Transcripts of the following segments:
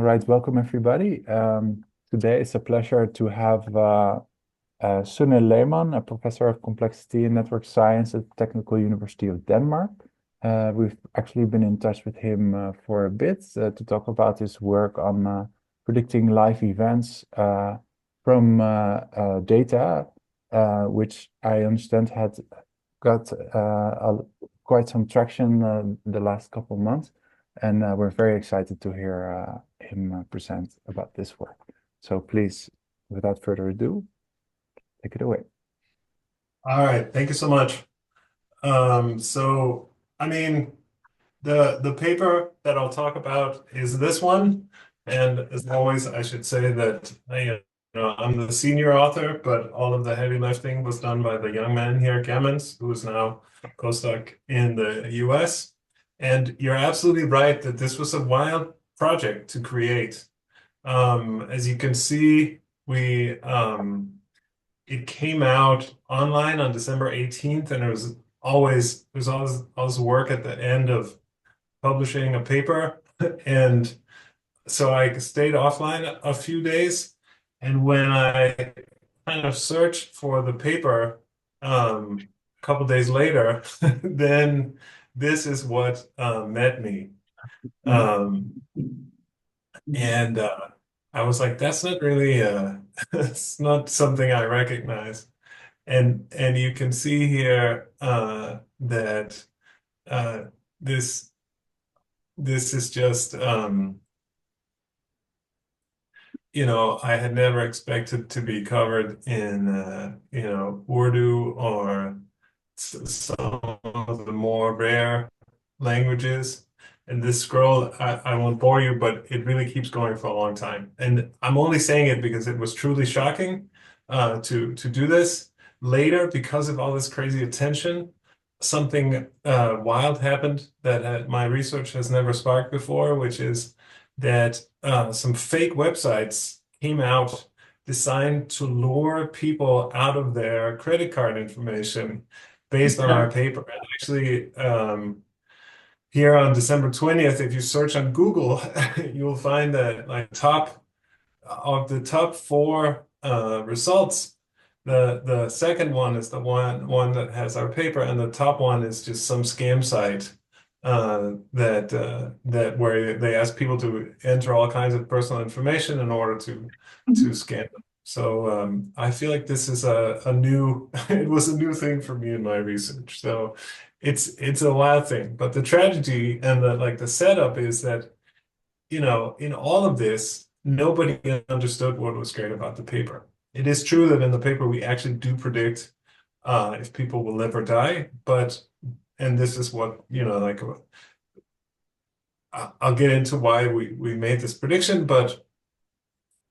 right, welcome everybody. Today it's a pleasure to have Sune Lehmann, a professor of complexity and network science at the Technical University of Denmark. We've actually been in touch with him for a bit to talk about his work on predicting live events from data, which I understand had got quite some traction the last couple of months. And we're very excited to hear him present about this work. So please, without further ado, take it away. All right, thank you so much. So I mean, the paper that I'll talk about is this one, and as always, I should say that I'm the senior author, but all of the heavy lifting was done by the young man here, Gammons, who is now postdoc in the US. And you're absolutely right that this was a wild project to create. As you can see, we it came out online on December 18th, and there's always work at the end of publishing a paper. And so I stayed offline a few days. And when I kind of searched for the paper a couple days later, then this is what met me. Um, and I was like, that's not really, it's not something I recognize. And you can see here that uh, this this is just I had never expected to be covered in Urdu or some of the more rare languages. And this scroll, I won't bore you, but it really keeps going for a long time. And I'm only saying it because it was truly shocking to do this. Later, because of all this crazy attention, something wild happened that my research has never sparked before, which is that some fake websites came out designed to lure people out of their credit card information based on our paper. And actually, here on December 20th, if you search on Google, you'll find that like top of the top four results, the second one is the one that has our paper, and the top one is just some scam site that where they ask people to enter all kinds of personal information in order to scam them. So I feel like this is a new it was a new thing for me in my research. So it's a wild thing. But the tragedy and the setup is that in all of this, nobody understood what was great about the paper. It is true that in the paper we actually do predict if people will live or die, and this is what, I'll get into why we made this prediction, but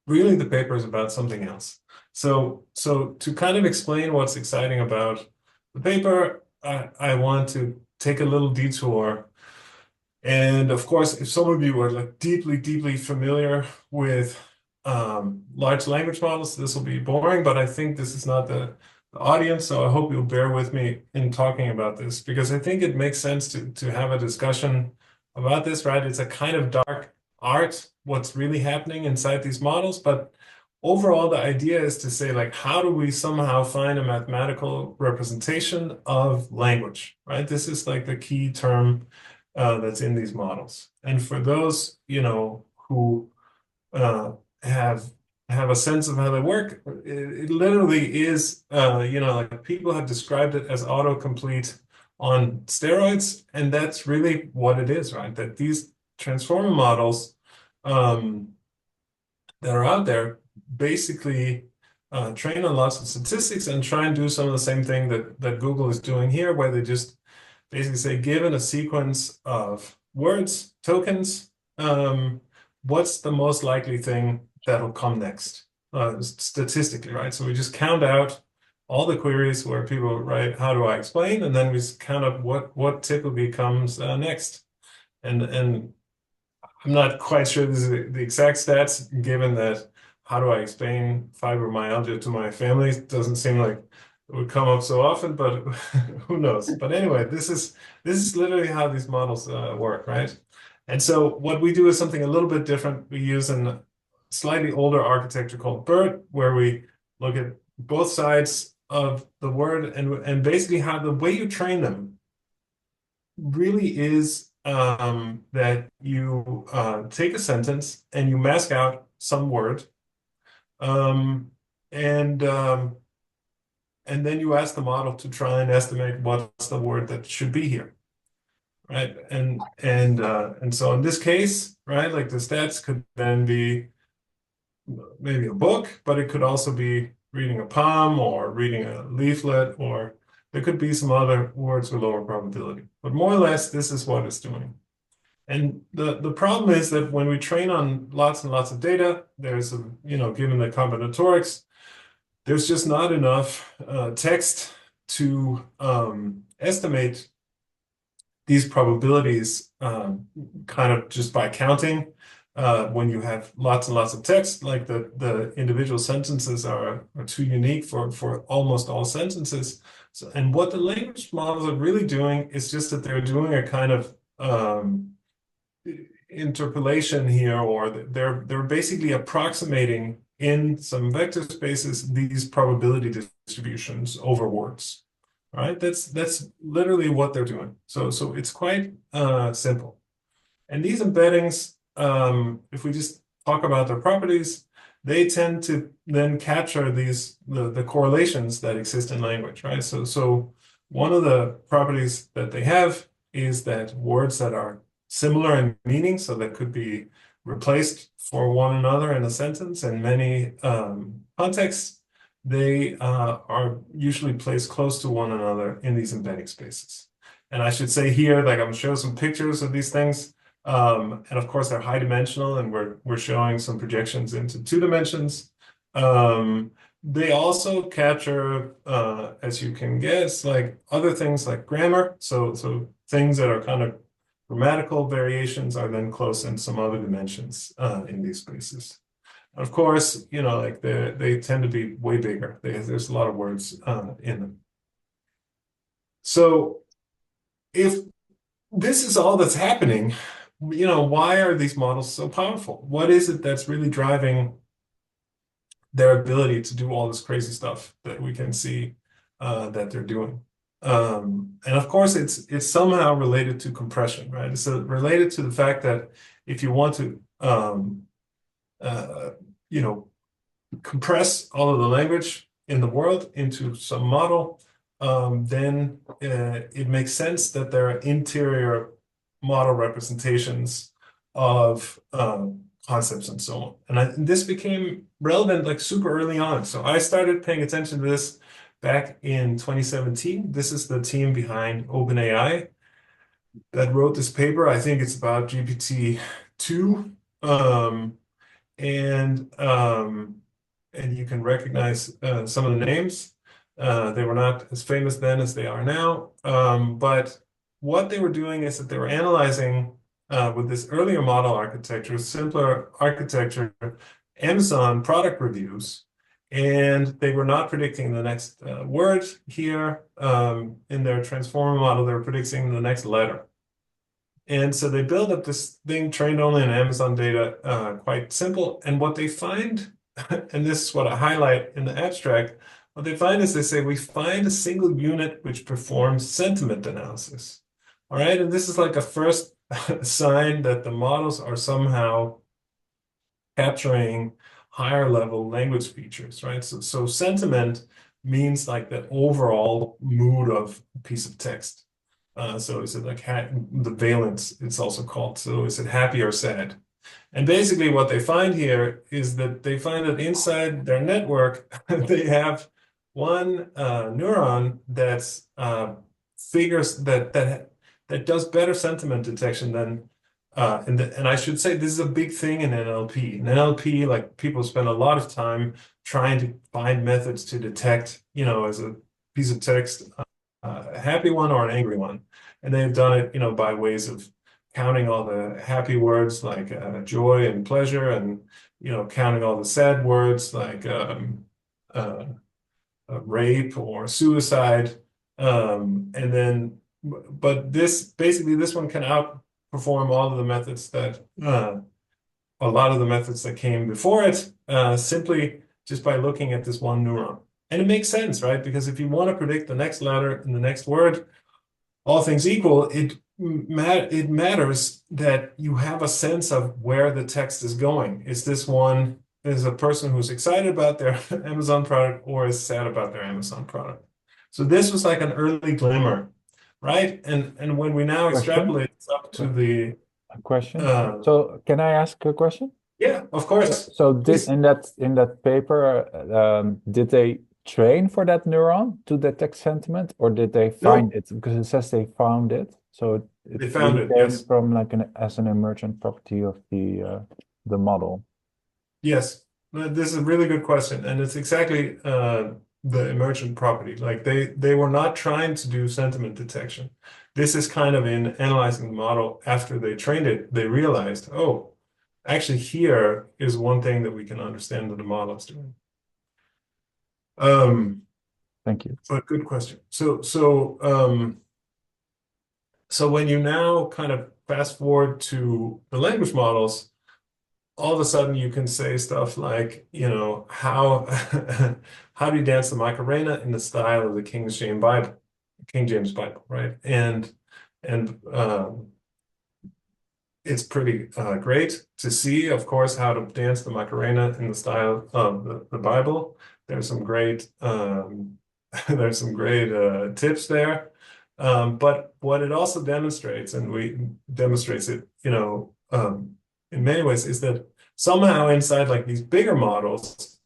really the paper is about something else. So to kind of explain what's exciting about the paper, I want to take a little detour. And of course, if some of you are like deeply, deeply familiar with large language models, this will be boring, but I think this is not the audience, so I hope you'll bear with me in talking about this because I think it makes sense to have a discussion about this, right? It's a kind of dark art, what's really happening inside these models, but overall, the idea is to say, like, how do we somehow find a mathematical representation of language, right? This is like the key term that's in these models. And for those, who uh, have have a sense of how they work, it literally is, like people have described it as autocomplete on steroids, and that's really what it is, right? That these transformer models um, that are out there basically train on lots of statistics and try and do some of the same thing that Google is doing here, where they just basically say, given a sequence of words, tokens, what's the most likely thing that'll come next, statistically, right? So we just count out all the queries where people write, how do I explain? And then we count up what typically comes next. And I'm not quite sure this is the exact stats, given that how do I explain fibromyalgia to my family? It doesn't seem like it would come up so often, but who knows? But anyway, this is literally how these models work, right? And so what we do is something a little bit different. We use a slightly older architecture called BERT, where we look at both sides of the word and basically how the way you train them really is that you take a sentence and you mask out some word, um, and um, and then you ask the model to try and estimate what's the word that should be here, right? And so in this case, right, like the stats could then be maybe a book, but it could also be reading a poem or reading a leaflet, or there could be some other words with lower probability. But more or less, this is what it's doing. And the problem is that when we train on lots and lots of data, there's a, given the combinatorics, there's just not enough text to estimate these probabilities kind of just by counting. When you have lots and lots of text, like the individual sentences are too unique for almost all sentences. So, and what the language models are really doing is just that they're doing a kind of interpolation here, or they're basically approximating in some vector spaces these probability distributions over words. All right, that's literally what they're doing. So it's quite simple. And these embeddings, if we just talk about their properties, they tend to then capture the correlations that exist in language, right? So one of the properties that they have is that words that are similar in meaning, so that could be replaced for one another in a sentence in many contexts, they are usually placed close to one another in these embedding spaces. And I should say here, like I'm showing some pictures of these things. And of course, they're high dimensional, and we're showing some projections into 2 dimensions. They also capture, as you can guess, like other things like grammar. So things that are kind of grammatical variations are then close in some other dimensions in these spaces. Of course, like they tend to be way bigger. There's a lot of words in them. So if this is all that's happening, why are these models so powerful? What is it that's really driving their ability to do all this crazy stuff that we can see that they're doing? And of course, it's somehow related to compression, right? It's related to the fact that if you want to, compress all of the language in the world into some model, then it makes sense that there are interior model representations of concepts and so on. And this became relevant like super early on. So I started paying attention to this back in 2017. This is the team behind OpenAI that wrote this paper. I think it's about GPT-2. And you can recognize some of the names. They were not as famous then as they are now. But what they were doing is that they were analyzing with this earlier model architecture, simpler architecture, Amazon product reviews, and they were not predicting the next word here. In their transformer model, they were predicting the next letter. And so they build up this thing trained only on Amazon data, quite simple. And what they find, and this is what I highlight in the abstract, what they find is they say, we find a single unit which performs sentiment analysis. All right, and this is like a first sign that the models are somehow capturing higher level language features, right? So sentiment means like the overall mood of a piece of text. So is it like the valence, it's also called. So is it happy or sad? And basically what they find here is that they find that inside their network, they have one neuron that's figures that does better sentiment detection than and I should say this is a big thing in NLP. In NLP, like people spend a lot of time trying to find methods to detect, as a piece of text, a happy one or an angry one. And they've done it, by ways of counting all the happy words like joy and pleasure, and counting all the sad words like rape or suicide. And then, but this one can outperform perform all of the methods that a lot of the methods that came before it simply just by looking at this one neuron. And it makes sense, right? Because if you want to predict the next letter in the next word, all things equal, it matters that you have a sense of where the text is going. Is this one is a person who's excited about their Amazon product or is sad about their Amazon product? So this was like an early glimmer, right? And when we now Question? extrapolate this up to the A question. So can I ask a question? yeah, of course. So Please. in that paper, did they train for that neuron to detect sentiment, or did they find No, it? Because it says they found it, so it they found really it, came yes. from like as an emergent property of the model. Yes, this is a really good question, and it's exactly the emergent property. Like they were not trying to do sentiment detection. This is kind of in analyzing the model after they trained it, they realized, oh, actually here is one thing that we can understand that the model is doing. Thank you. But good question. So when you now kind of fast forward to the language models, all of a sudden you can say stuff like, you know, how how do you dance the Macarena in the style of the King James Bible, right? And it's pretty great to see, of course, how to dance the Macarena in the style of the Bible. There's some great there's some great tips there. But what it also demonstrates, and we demonstrates it, you know, in many ways, is that somehow inside like these bigger models,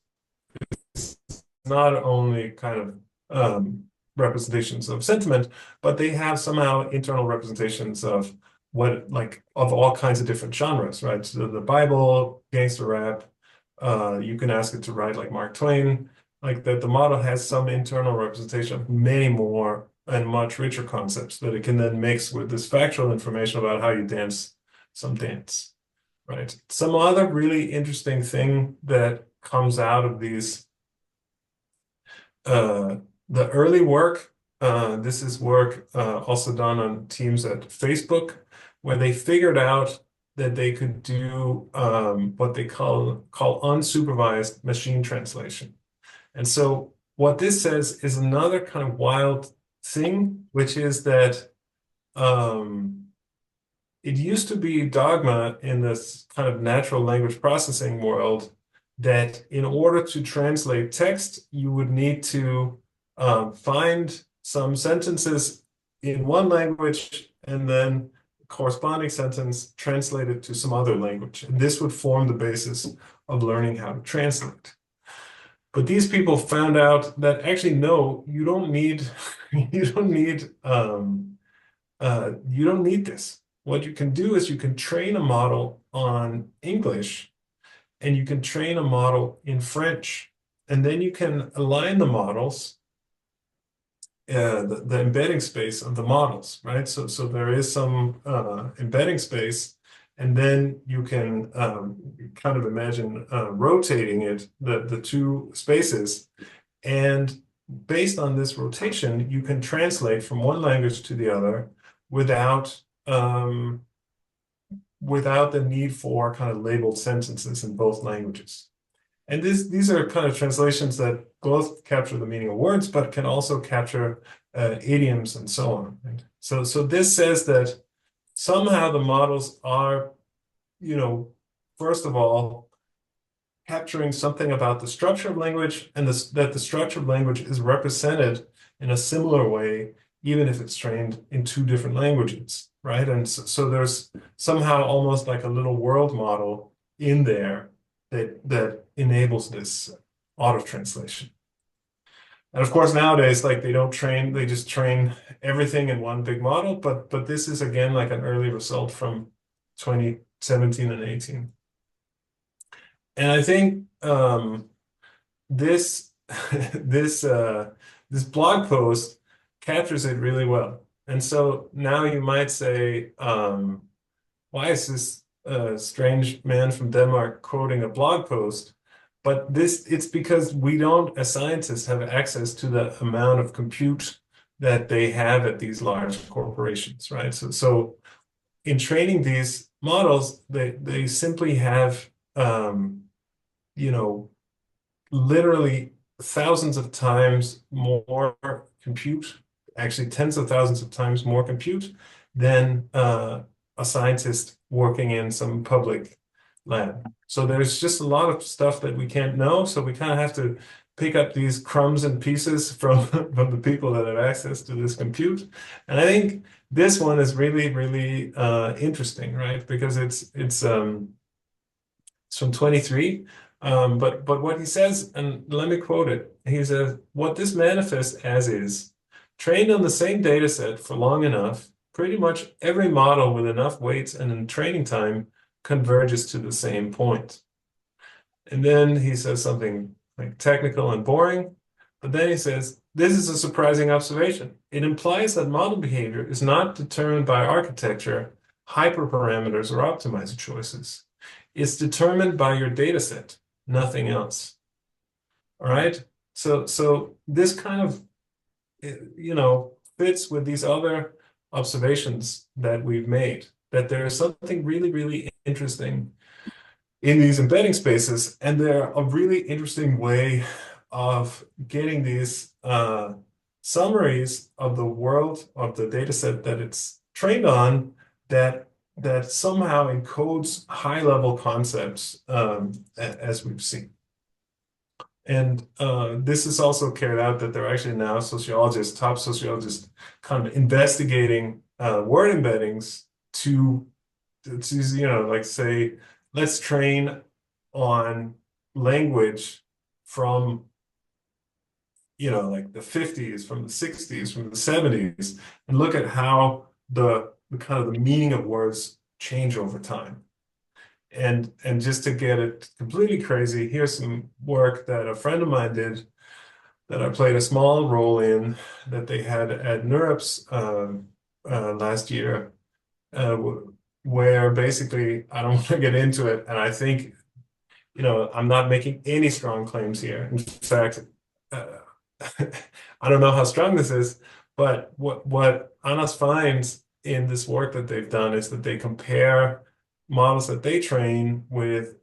it's not only kind of representations of sentiment, but they have somehow internal representations of what like of all kinds of different genres, right? So the Bible, gangster rap, you can ask it to write like Mark Twain, like that the model has some internal representation of many more and much richer concepts that it can then mix with this factual information about how you dance some dance, right? Some other really interesting thing that comes out of these the early work, this is work also done on teams at Facebook, where they figured out that they could do what they call unsupervised machine translation. And so what this says is another kind of wild thing, which is that it used to be dogma in this kind of natural language processing world that in order to translate text, you would need to find some sentences in one language and then corresponding sentence translated to some other language. And this would form the basis of learning how to translate. But these people found out that actually, no, you don't need you don't need this. What you can do is you can train a model on English and you can train a model in French. And then you can align the models, the embedding space of the models, right? So there is some embedding space, and then you can kind of imagine rotating it, the two spaces. And based on this rotation, you can translate from one language to the other without without the need for kind of labeled sentences in both languages. And these are kind of translations that both capture the meaning of words, but can also capture idioms and so on. Right? So this says that somehow the models are, you know, first of all, capturing something about the structure of language, and that the structure of language is represented in a similar way, even if it's trained in two different languages, right? And so there's somehow almost like a little world model in there that enables this auto translation. And of course, nowadays, like they just train everything in one big model, but this is again like an early result from 2017 and 18. And I think this this blog post captures it really well. And so now you might say, why is this strange man from Denmark quoting a blog post? But it's because we don't, as scientists, have access to the amount of compute that they have at these large corporations, right? So in training these models, they simply have, you know, literally thousands of times more compute, actually tens of thousands of times more compute than a scientist working in some public lab. So there's just a lot of stuff that we can't know. So we kind of have to pick up these crumbs and pieces from from the people that have access to this compute. And I think this one is really, really interesting, right? Because it's from 23. But what he says, and let me quote it, he says, what this manifests as is, trained on the same data set for long enough, pretty much every model with enough weights and in training time converges to the same point. And then he says something like technical and boring, but then he says, this is a surprising observation. It implies that model behavior is not determined by architecture, hyperparameters, or optimizer choices. It's determined by your data set, nothing else. All right. So this kind of, fits with these other observations that we've made, that there is something really, really interesting in these embedding spaces, and they're a really interesting way of getting these summaries of the world of the data set that it's trained on that somehow encodes high-level concepts as we've seen. And this is also carried out that there are actually now sociologists, top sociologists, kind of investigating word embeddings to like say, let's train on language from, like the 50s, from the 60s, from the 70s, and look at how the kind of the meaning of words change over time. And just to get it completely crazy, here's some work that a friend of mine did that I played a small role in, that they had at NeurIPS last year, where basically, I don't want to get into it, and I think, I'm not making any strong claims here. In fact, I don't know how strong this is, but what Anas finds in this work that they've done is that they compare models that they train with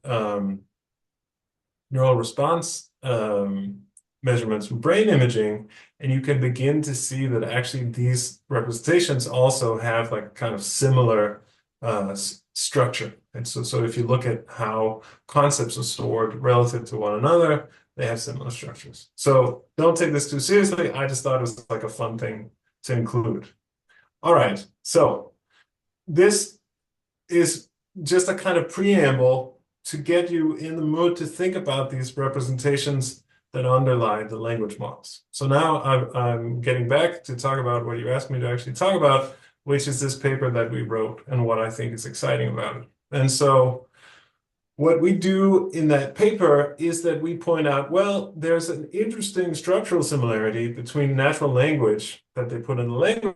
neural response measurements from brain imaging, and you can begin to see that actually these representations also have like kind of similar structure. And so if you look at how concepts are stored relative to one another, they have similar structures. So don't take this too seriously. I just thought it was like a fun thing to include. All right, so this is just a kind of preamble to get you in the mood to think about these representations that underlie the language models. So now I'm getting back to talk about what you asked me to actually talk about, which is this paper that we wrote and what I think is exciting about it. And so what we do in that paper is that we point out, well, there's an interesting structural similarity between natural language that they put in the language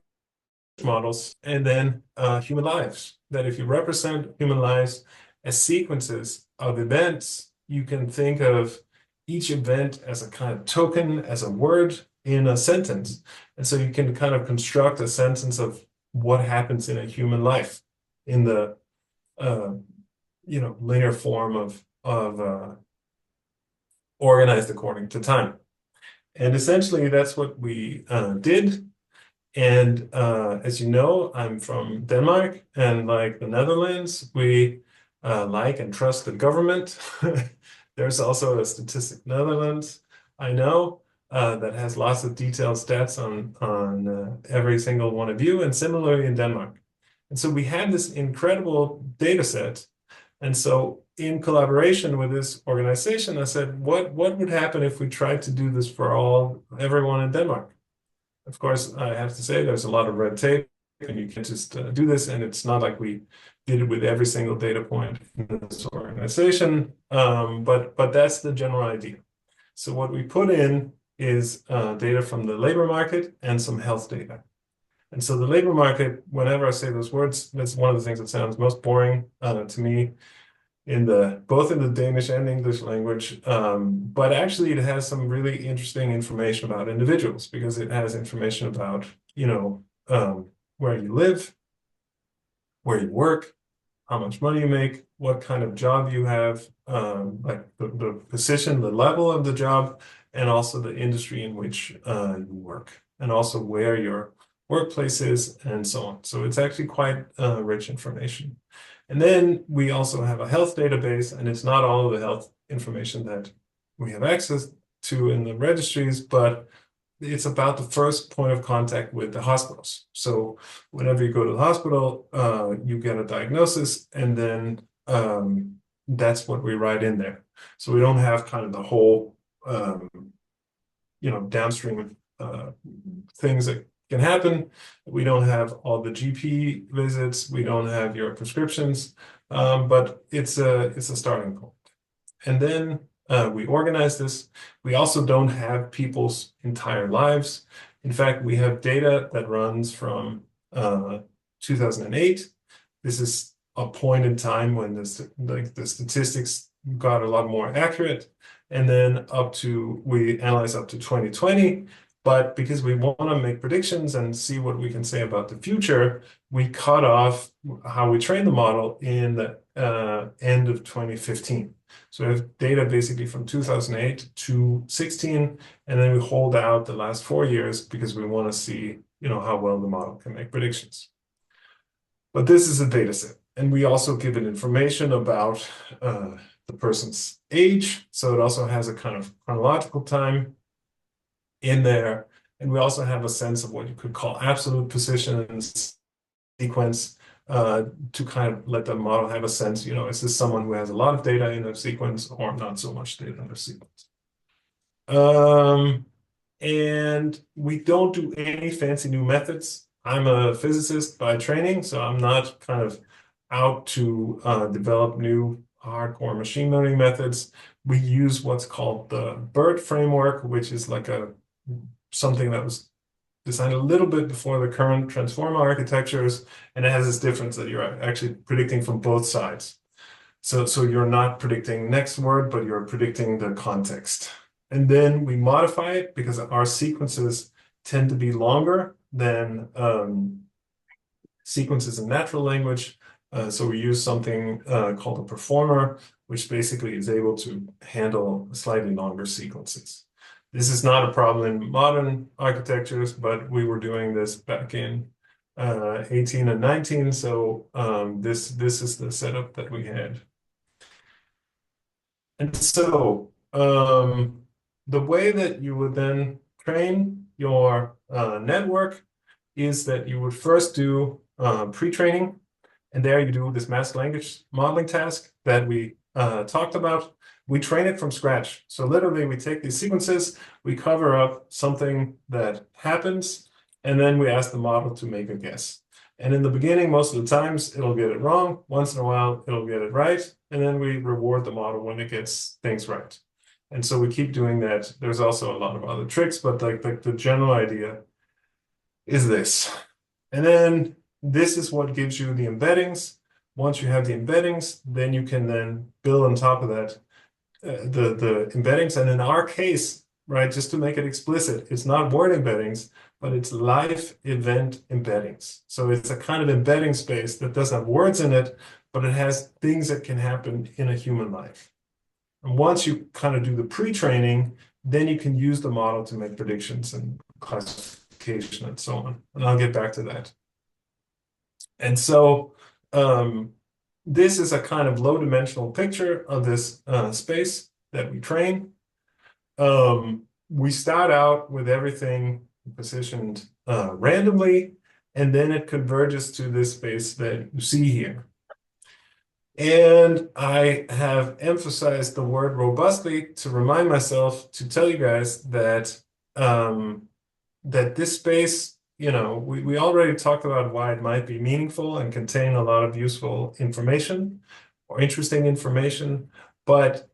models and then human lives. That if you represent human lives as sequences of events, you can think of each event as a kind of token, as a word in a sentence. And so you can kind of construct a sentence of what happens in a human life in the linear form of organized according to time. And essentially that's what we did. And as you know, I'm from Denmark, and like the Netherlands, we like and trust the government. There's also a Statistic Netherlands, I know, that has lots of detailed stats on every single one of you, and similarly in Denmark. And so we had this incredible data set. And so in collaboration with this organization, I said, what would happen if we tried to do this for everyone in Denmark? Of course, I have to say there's a lot of red tape, and you can't just do this. And it's not like we did it with every single data point in this organization, but that's the general idea. So what we put in is data from the labor market and some health data. And so the labor market, whenever I say those words, that's one of the things that sounds most boring to me both in the Danish and English language. But actually it has some really interesting information about individuals, because it has information about, where you live, where you work, how much money you make, what kind of job you have, like the position, the level of the job, and also the industry in which you work, and also where your workplace is, and so on. So it's actually quite rich information. And then we also have a health database, and it's not all of the health information that we have access to in the registries, but it's about the first point of contact with the hospitals. So whenever you go to the hospital, you get a diagnosis, and then that's what we write in there. So we don't have kind of the whole, downstream things that can happen. We don't have all the GP visits. We don't have your prescriptions, but it's a starting point. And then we organize this. We also don't have people's entire lives. In fact, we have data that runs from 2008. This is a point in time when the statistics got a lot more accurate. And then we analyze up to 2020. But because we want to make predictions and see what we can say about the future, we cut off how we train the model in the end of 2015. So we have data basically from 2008 to 16, and then we hold out the last 4 years because we want to see, how well the model can make predictions. But this is a data set, and we also give it information about the person's age. So it also has a kind of chronological time in there. And we also have a sense of what you could call absolute position and sequence to kind of let the model have a sense, is this someone who has a lot of data in their sequence or not so much data in their sequence? And we don't do any fancy new methods. I'm a physicist by training, so I'm not kind of out to develop new hardcore machine learning methods. We use what's called the BERT framework, which is like something that was designed a little bit before the current transformer architectures, and it has this difference that you're actually predicting from both sides. So you're not predicting next word, but you're predicting the context. And then we modify it because our sequences tend to be longer than sequences in natural language. So we use something called a performer, which basically is able to handle slightly longer sequences. This is not a problem in modern architectures, but we were doing this back in 18 and 19. So this is the setup that we had. And so the way that you would then train your network is that you would first do pre-training. And there you do this masked language modeling task that we talked about. We train it from scratch. So literally we take these sequences, we cover up something that happens, and then we ask the model to make a guess. And in the beginning, most of the times it'll get it wrong. Once in a while, it'll get it right. And then we reward the model when it gets things right. And so we keep doing that. There's also a lot of other tricks, but like the general idea is this. And then this is what gives you the embeddings. Once you have the embeddings, then you can then build on top of that the embeddings. And in our case, right, just to make it explicit, it's not word embeddings, but it's live event embeddings. So it's a kind of embedding space that doesn't have words in it, but it has things that can happen in a human life. And once you kind of do the pre-training, then you can use the model to make predictions and classification and so on. And I'll get back to that. And so this is a kind of low-dimensional picture of this space that we train. We start out with everything positioned randomly, and then it converges to this space that you see here. And I have emphasized the word robustly to remind myself to tell you guys that that this space, we already talked about why it might be meaningful and contain a lot of useful information or interesting information, but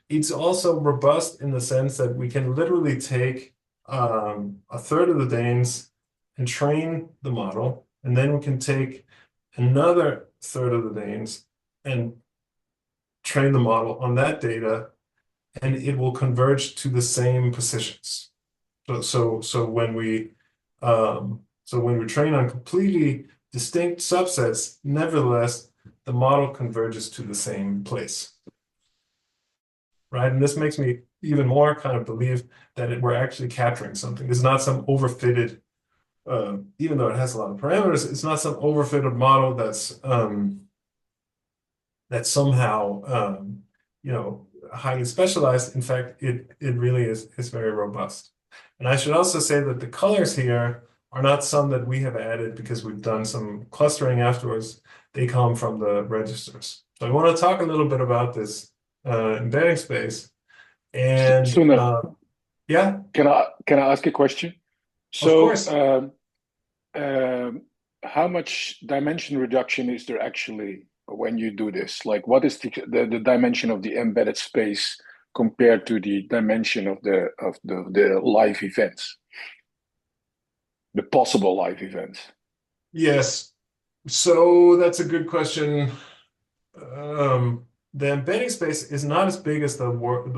it's also robust in the sense that we can literally take a third of the Danes and train the model, and then we can take another third of the Danes and train the model on that data, and it will converge to the same positions. So when we train on completely distinct subsets, nevertheless, the model converges to the same place. Right? And this makes me even more kind of believe that we're actually capturing something. It's not some overfitted, even though it has a lot of parameters, it's not some overfitted model that's somehow highly specialized. In fact, it really is very robust. And I should also say that the colors here are not some that we have added because we've done some clustering afterwards. They come from the registers. So I want to talk a little bit about this embedding space. And Sune, yeah, can I ask a question? of So, course. how much dimension reduction is there actually when you do this? Like, what is the dimension of the embedded space compared to the dimension of the live events, the possible live events? Yes. So that's a good question. The embedding space is not as big as the word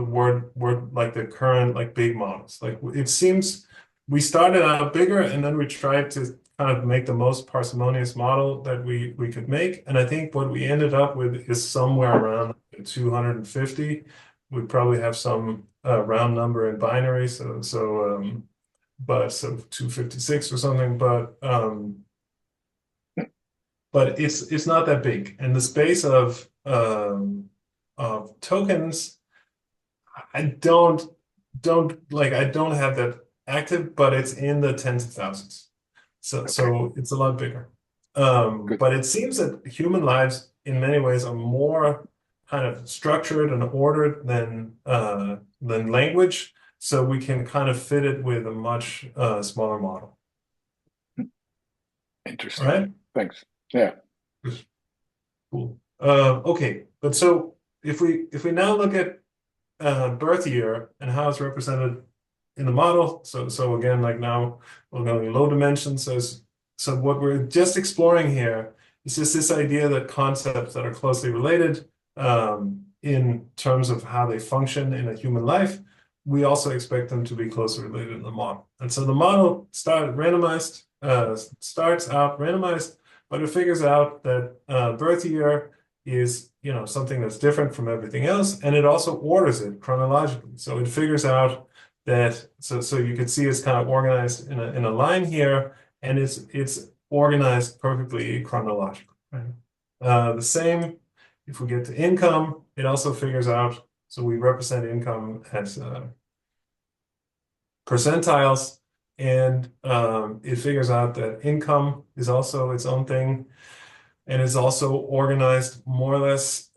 like the current like big models. Like it seems we started out bigger and then we tried to kind of make the most parsimonious model that we could make. And I think what we ended up with is somewhere around 250. We probably have some round number in binary, so 256 or something, but it's not that big. And the space of tokens, I don't have that active, but it's in the tens of thousands. So it's a lot bigger. But it seems that human lives in many ways are more kind of structured and ordered than language. So we can kind of fit it with a much smaller model. Interesting. All right? Thanks. Yeah. Cool. Okay, but so if we now look at birth year and how it's represented in the model, so again, like now we're going low dimensions. So what we're just exploring here is just this idea that concepts that are closely related in terms of how they function in a human life, we also expect them to be closely related in the model. And so the model starts out randomized, but it figures out that birth year is something that's different from everything else, and it also orders it chronologically. So it figures out that so you can see it's kind of organized in a line here, and it's organized perfectly chronologically. Right? The same if we get to income, it also figures out. So we represent income as percentiles, and it figures out that income is also its own thing, and is also organized more or less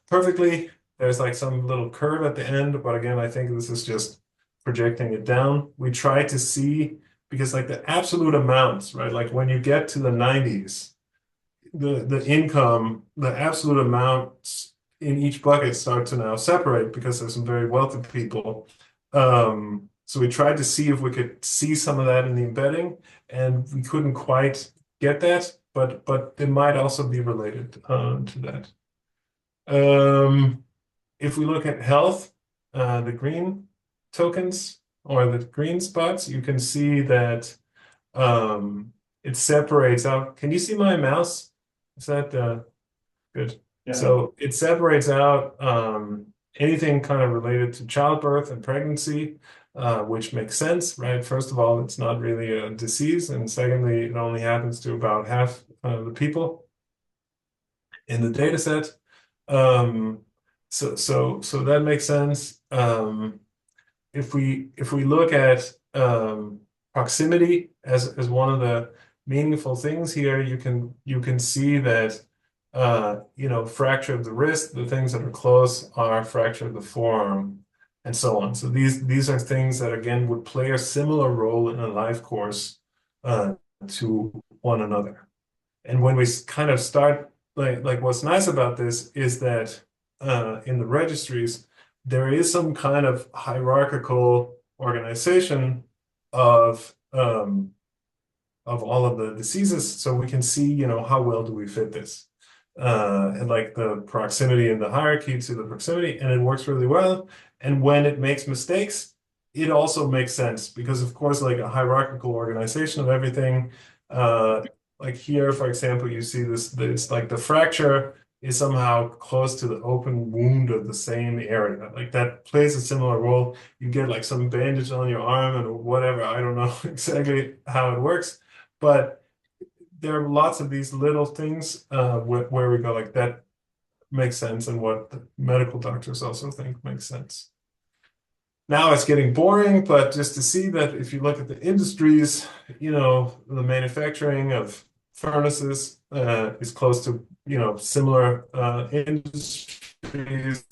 perfectly. There's like some little curve at the end, but again, I think this is just projecting it down. We try to see, because like the absolute amounts, right? Like when you get to the 90s, the income, the absolute amounts in each bucket start to now separate because there's some very wealthy people. So we tried to see if we could see some of that in the embedding, and we couldn't quite get that, but they might also be related to that. If we look at health, the green tokens or the green spots, you can see that it separates out. Can you see my mouse? Is that good? Yeah. So it separates out anything kind of related to childbirth and pregnancy, which makes sense, right? First of all, it's not really a disease, and secondly, it only happens to about half the people in the data set. So that makes sense. If we look at proximity as one of the meaningful things here, you can see that fracture of the wrist, the things that are close are fracture of the forearm, and so on. So these are things that again would play a similar role in a life course to one another. And when we kind of start, like what's nice about this is that in the registries, there is some kind of hierarchical organization of all of the diseases, so we can see, how well do we fit this, and like the proximity and the hierarchy to the proximity, and it works really well. And when it makes mistakes, it also makes sense because, of course, like a hierarchical organization of everything, like here, for example, you see this like the fracture is somehow close to the open wound of the same area. Like that plays a similar role. You get like some bandage on your arm and whatever. I don't know exactly how it works, but there are lots of these little things where we go like that makes sense, and what the medical doctors also think makes sense. Now it's getting boring, but just to see that if you look at the industries, the manufacturing of furnaces is close to, similar industries.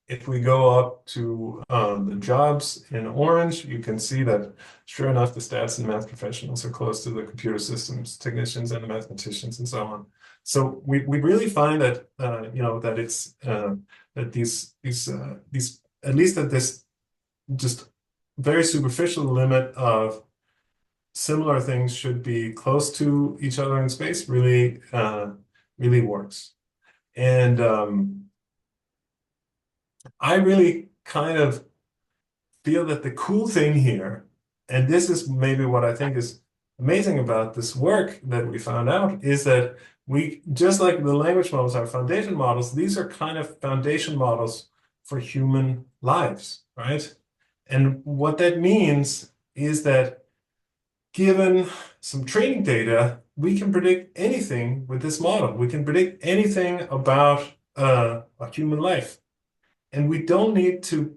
If we go up to the jobs in orange, you can see that sure enough, the stats and math professionals are close to the computer systems technicians and the mathematicians and so on. So we really find that that it's that these at least at this just very superficial limit of similar things should be close to each other in space really works. And I really kind of feel that the cool thing here, and this is maybe what I think is amazing about this work that we found out, is that we, just like the language models are foundation models, these are kind of foundation models for human lives, right? And what that means is that given some training data, we can predict anything with this model. We can predict anything about a human life. And we don't need to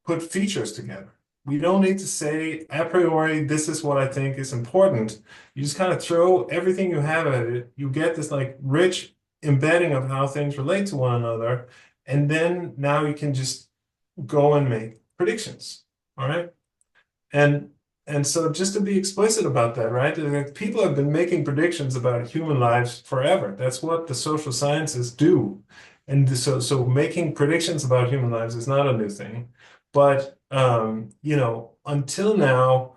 put features together. We don't need to say a priori, this is what I think is important. You just kind of throw everything you have at it. You get this like rich embedding of how things relate to one another. And then now you can just go and make predictions. All right. And so just to be explicit about that, right? Like, people have been making predictions about human lives forever. That's what the social sciences do. And so making predictions about human lives is not a new thing. But until now,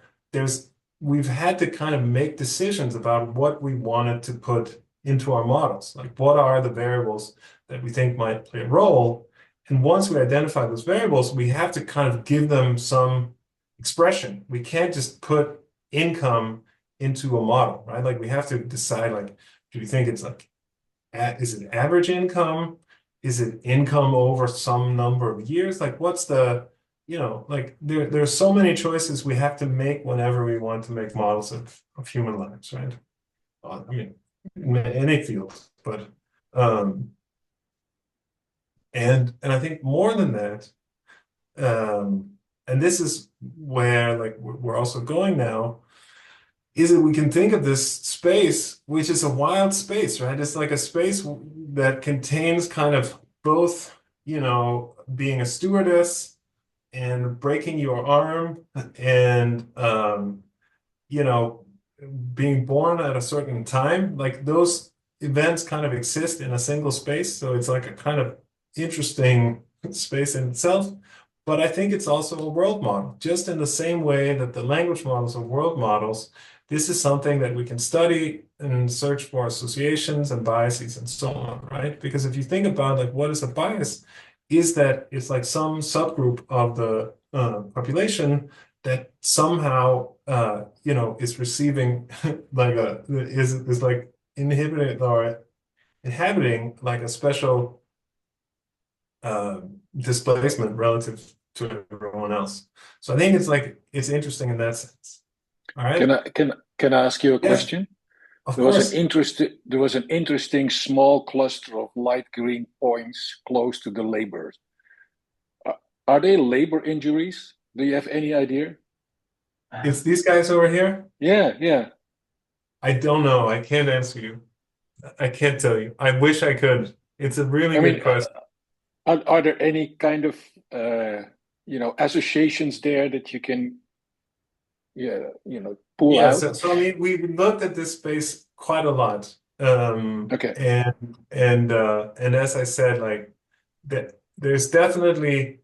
we've had to kind of make decisions about what we wanted to put into our models. Like, what are the variables that we think might play a role? And once we identify those variables, we have to kind of give them some expression. We can't just put income into a model, right? Like, we have to decide, like, do we think it's like, is it average income? Is it income over some number of years? Like, what's the, like, there's so many choices we have to make whenever we want to make models of human lives, right? I mean, in any field, but and I think more than that, and this is where like we're also going now, is that we can think of this space, which is a wild space, right? It's like a space that contains kind of both, being a stewardess and breaking your arm and, being born at a certain time. Like, those events kind of exist in a single space. So it's like a kind of interesting space in itself. But I think it's also a world model, just in the same way that the language models are world models. This is something that we can study and search for associations and biases and so on, right? Because if you think about like what is a bias, is that it's like some subgroup of the population that somehow is receiving like is like inhibiting or inhabiting like a special displacement relative to everyone else. So I think it's interesting in that sense. All right. Can I ask you a question? Of There course. There was an interesting small cluster of light green points close to the labor. Are they labor injuries? Do you have any idea? It's these guys over here. Yeah. I don't know. I can't answer you. I can't tell you. I wish I could. It's a really I mean, good question. are there any kind of associations there that you can pull Yeah, out? so I mean, we looked at this space quite a lot. Okay. And as I said, like that there's definitely,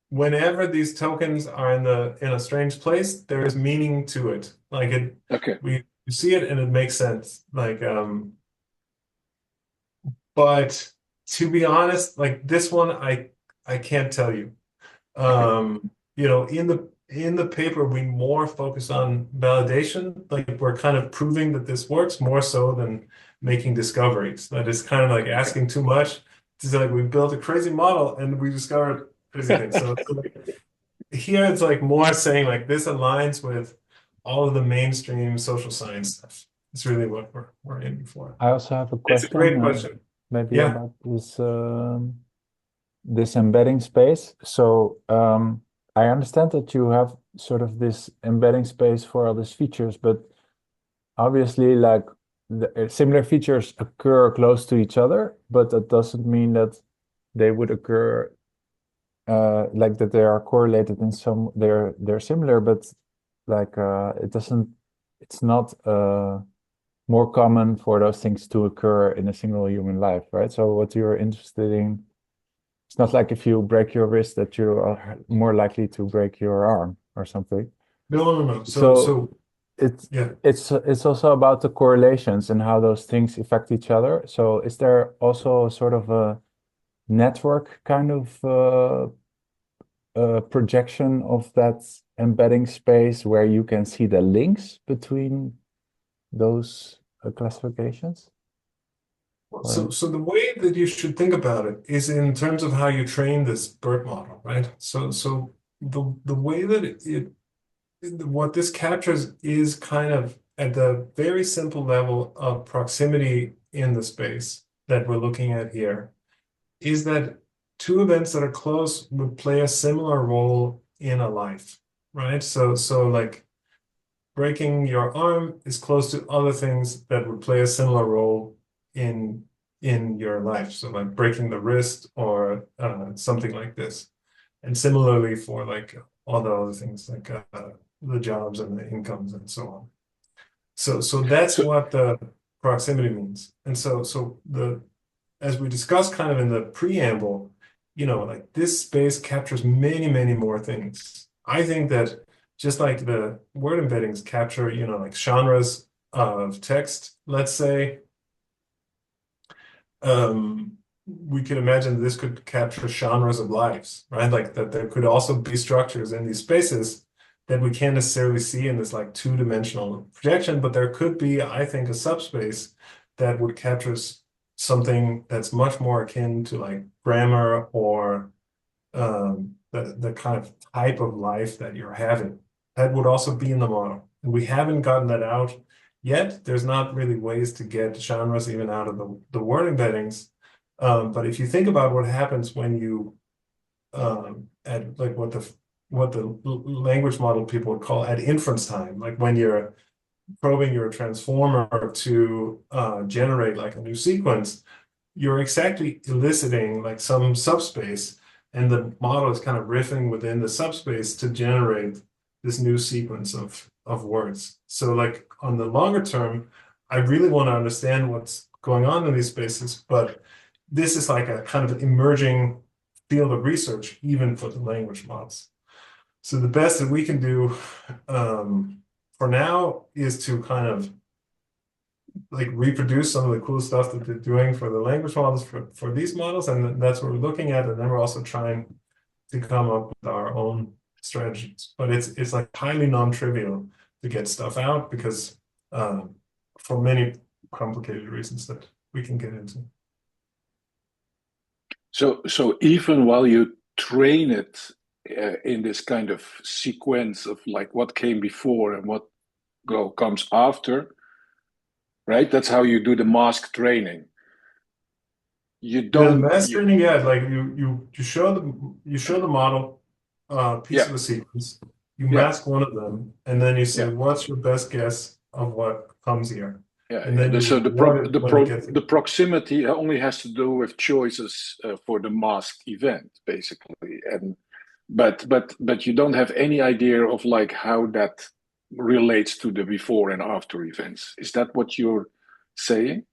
whenever these tokens are in a strange place, there is meaning to it. Like Okay. we see it and it makes sense. Like but to be honest, like this one I can't tell you. Okay. In in the paper, we more focus on validation. Like we're kind of proving that this works more so than making discoveries. That is kind of like asking too much. It's like we built a crazy model and we discovered crazy things. So like, here it's like more saying like this aligns with all of the mainstream social science stuff. It's really what we're aiming for. I also have a It's a great question, question. maybe Yeah. about this embedding space. So I understand that you have sort of this embedding space for all these features, but obviously, like similar features occur close to each other, but that doesn't mean that they would occur like that they are correlated in some. They're similar, but like it's not more common for those things to occur in a single human life, right? So what you're interested in, it's not like if you break your wrist that you are more likely to break your arm or something. No. So it's yeah. it's also about the correlations and how those things affect each other. So is there also sort of a network kind of projection of that embedding space where you can see the links between those classifications? So the way that you should think about it is in terms of how you train this BERT model, right? So the way that what this captures is kind of at the very simple level of proximity in the space that we're looking at here, is that two events that are close would play a similar role in a life, right? So like breaking your arm is close to other things that would play a similar role in your life. So like breaking the wrist or something like this. And similarly for like all the other things like the jobs and the incomes and so on. So that's what the proximity means. And so the as we discussed kind of in the preamble, like this space captures many more things. I think that just like the word embeddings capture, like genres of text, let's say, we could imagine this could capture genres of lives, right? Like that there could also be structures in these spaces that we can't necessarily see in this like two-dimensional projection, but there could be, I think, a subspace that would capture something that's much more akin to like grammar or the kind of type of life that you're having. That would also be in the model. And we haven't gotten that out yet. There's not really ways to get genres even out of the word embeddings. But if you think about what happens when you at like what the language model people would call at inference time, like when you're probing your transformer to generate like a new sequence, you're exactly eliciting like some subspace, and the model is kind of riffing within the subspace to generate this new sequence of words. So like on the longer term, I really want to understand what's going on in these spaces, but this is like a kind of emerging field of research, even for the language models. So the best that we can do for now is to kind of like reproduce some of the cool stuff that they're doing for the language models for these models, and that's what we're looking at. And then we're also trying to come up with our own strategies. But it's like highly non-trivial to get stuff out because for many complicated reasons that we can get into. So even while you train it in this kind of sequence of like what came before and what comes after, right? That's how you do the mask training. You don't. The mask training, yeah, like you show the model piece of the sequence, you mask one of them, and then you say, what's your best guess of what comes here? And then so the proximity only has to do with choices for the masked event, basically, and but you don't have any idea of like how that relates to the before and after events. Is that what you're saying?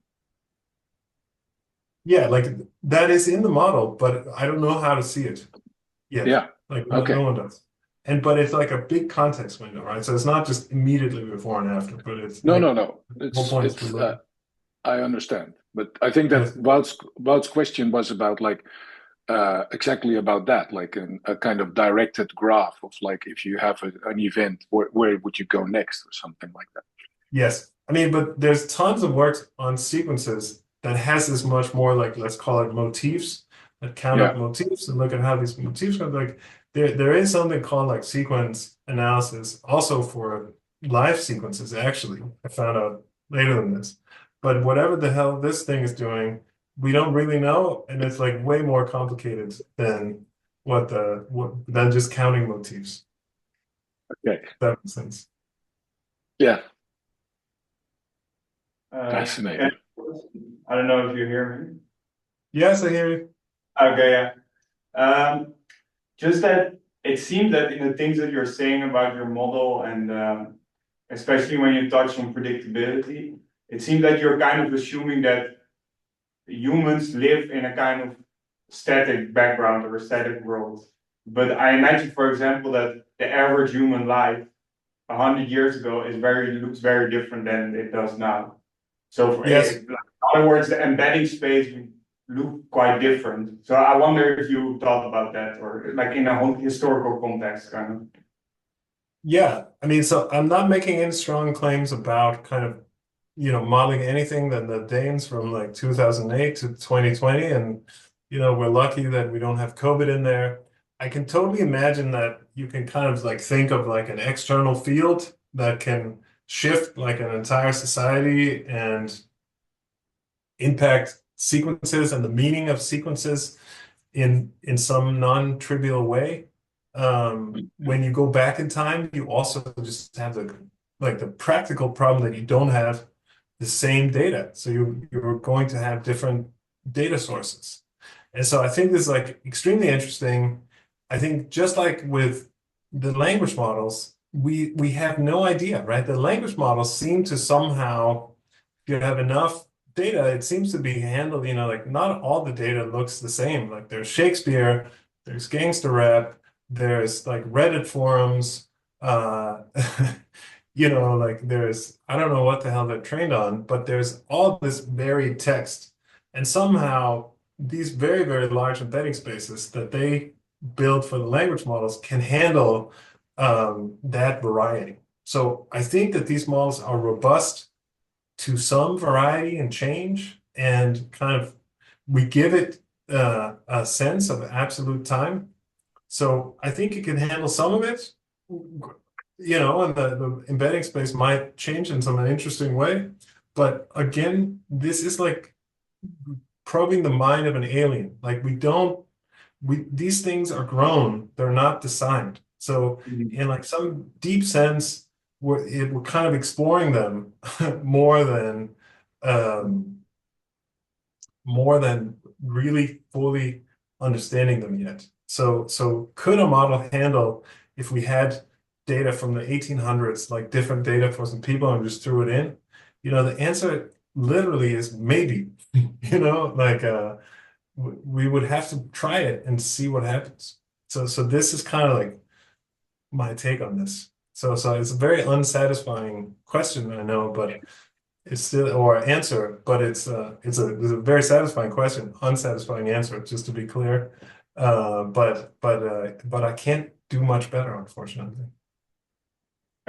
Yeah, like that is in the model, but I don't know how to see it yet. Yeah. Like no one does. But it's like a big context window, right? So it's not just immediately before and after, but it's no. I understand, but I think that Wout's question was about like exactly about that, like a kind of directed graph of like if you have an event, where would you go next or something like that. Yes. I mean, but there's tons of work on sequences that has this much more like, let's call it motifs, that count up Yeah. motifs and look at how these motifs are like. There is something called like sequence analysis also for live sequences, actually. I found out later than this. But whatever the hell this thing is doing, we don't really know, and it's like way more complicated than than just counting motifs. Okay. That makes sense. Yeah. Okay. Fascinating. I don't know if you hear me. Yes, I hear you. Okay, yeah. Just that it seems that in the things that you're saying about your model and especially when you touch on predictability, it seems that you're kind of assuming that humans live in a kind of static background or a static world. But I imagine, for example, that the average human life 100 years ago looks very different than it does now. So Yes. in other words, the embedding space would look quite different. So I wonder if you thought about that, or like in a whole historical context, kind of. Yeah, I mean, so I'm not making any strong claims about kind of, modeling anything than the Danes from like 2008 to 2020. And, we're lucky that we don't have COVID in there. I can totally imagine that you can kind of like think of like an external field that can shift like an entire society and impact sequences and the meaning of sequences in some non-trivial way. When you go back in time, you also just have the practical problem that you don't have the same data. So you're going to have different data sources. And so I think this is like extremely interesting. I think just like with the language models, we have no idea, right? The language models seem to somehow, if you have enough data, it seems to be handled, like not all the data looks the same. Like there's Shakespeare, there's gangster rap, there's like Reddit forums, like there's, I don't know what the hell they're trained on, but there's all this varied text. And somehow these very, very large embedding spaces that they build for the language models can handle that variety. So I think that these models are robust to some variety and change, and kind of we give it a sense of absolute time. So I think it can handle some of it, and the embedding space might change in some interesting way. But again, this is like probing the mind of an alien. Like these things are grown, they're not designed. So in like some deep sense, we're kind of exploring them more than really fully understanding them yet. So could a model handle if we had data from the 1800s, like different data for some people, and just threw it in? The answer literally is maybe. Like we would have to try it and see what happens. So this is kind of like my take on this. So it's a very unsatisfying question, I know, but it's still, or answer, but it's a very satisfying question, unsatisfying answer, just to be clear. But I can't do much better, unfortunately.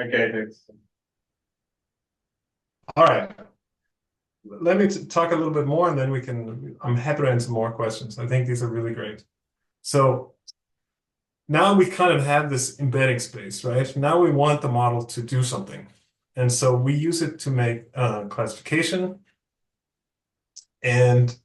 Okay, thanks. All right. Let me talk a little bit more, and then I'm happy to answer more questions. I think these are really great. So now we kind of have this embedding space, right? Now we want the model to do something. And so we use it to make classification. And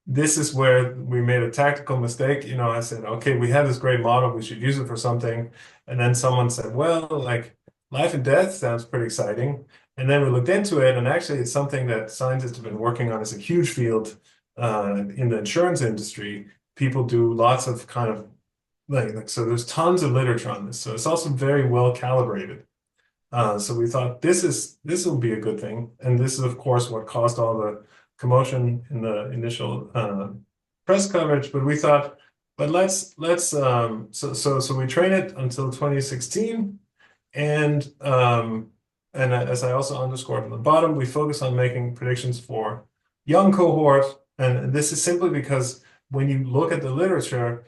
this is where we made a tactical mistake. I said, okay, we have this great model, we should use it for something. And then someone said, well, like life and death sounds pretty exciting. And then we looked into it, and actually it's something that scientists have been working on. It's a huge field in the insurance industry. People do lots of kind of so there's tons of literature on this. So it's also very well calibrated. So we thought this will be a good thing. And this is, of course, what caused all the commotion in the initial press coverage. But we thought, but let's so we train it until 2016. And as I also underscored on the bottom, we focus on making predictions for young cohort. And this is simply because when you look at the literature,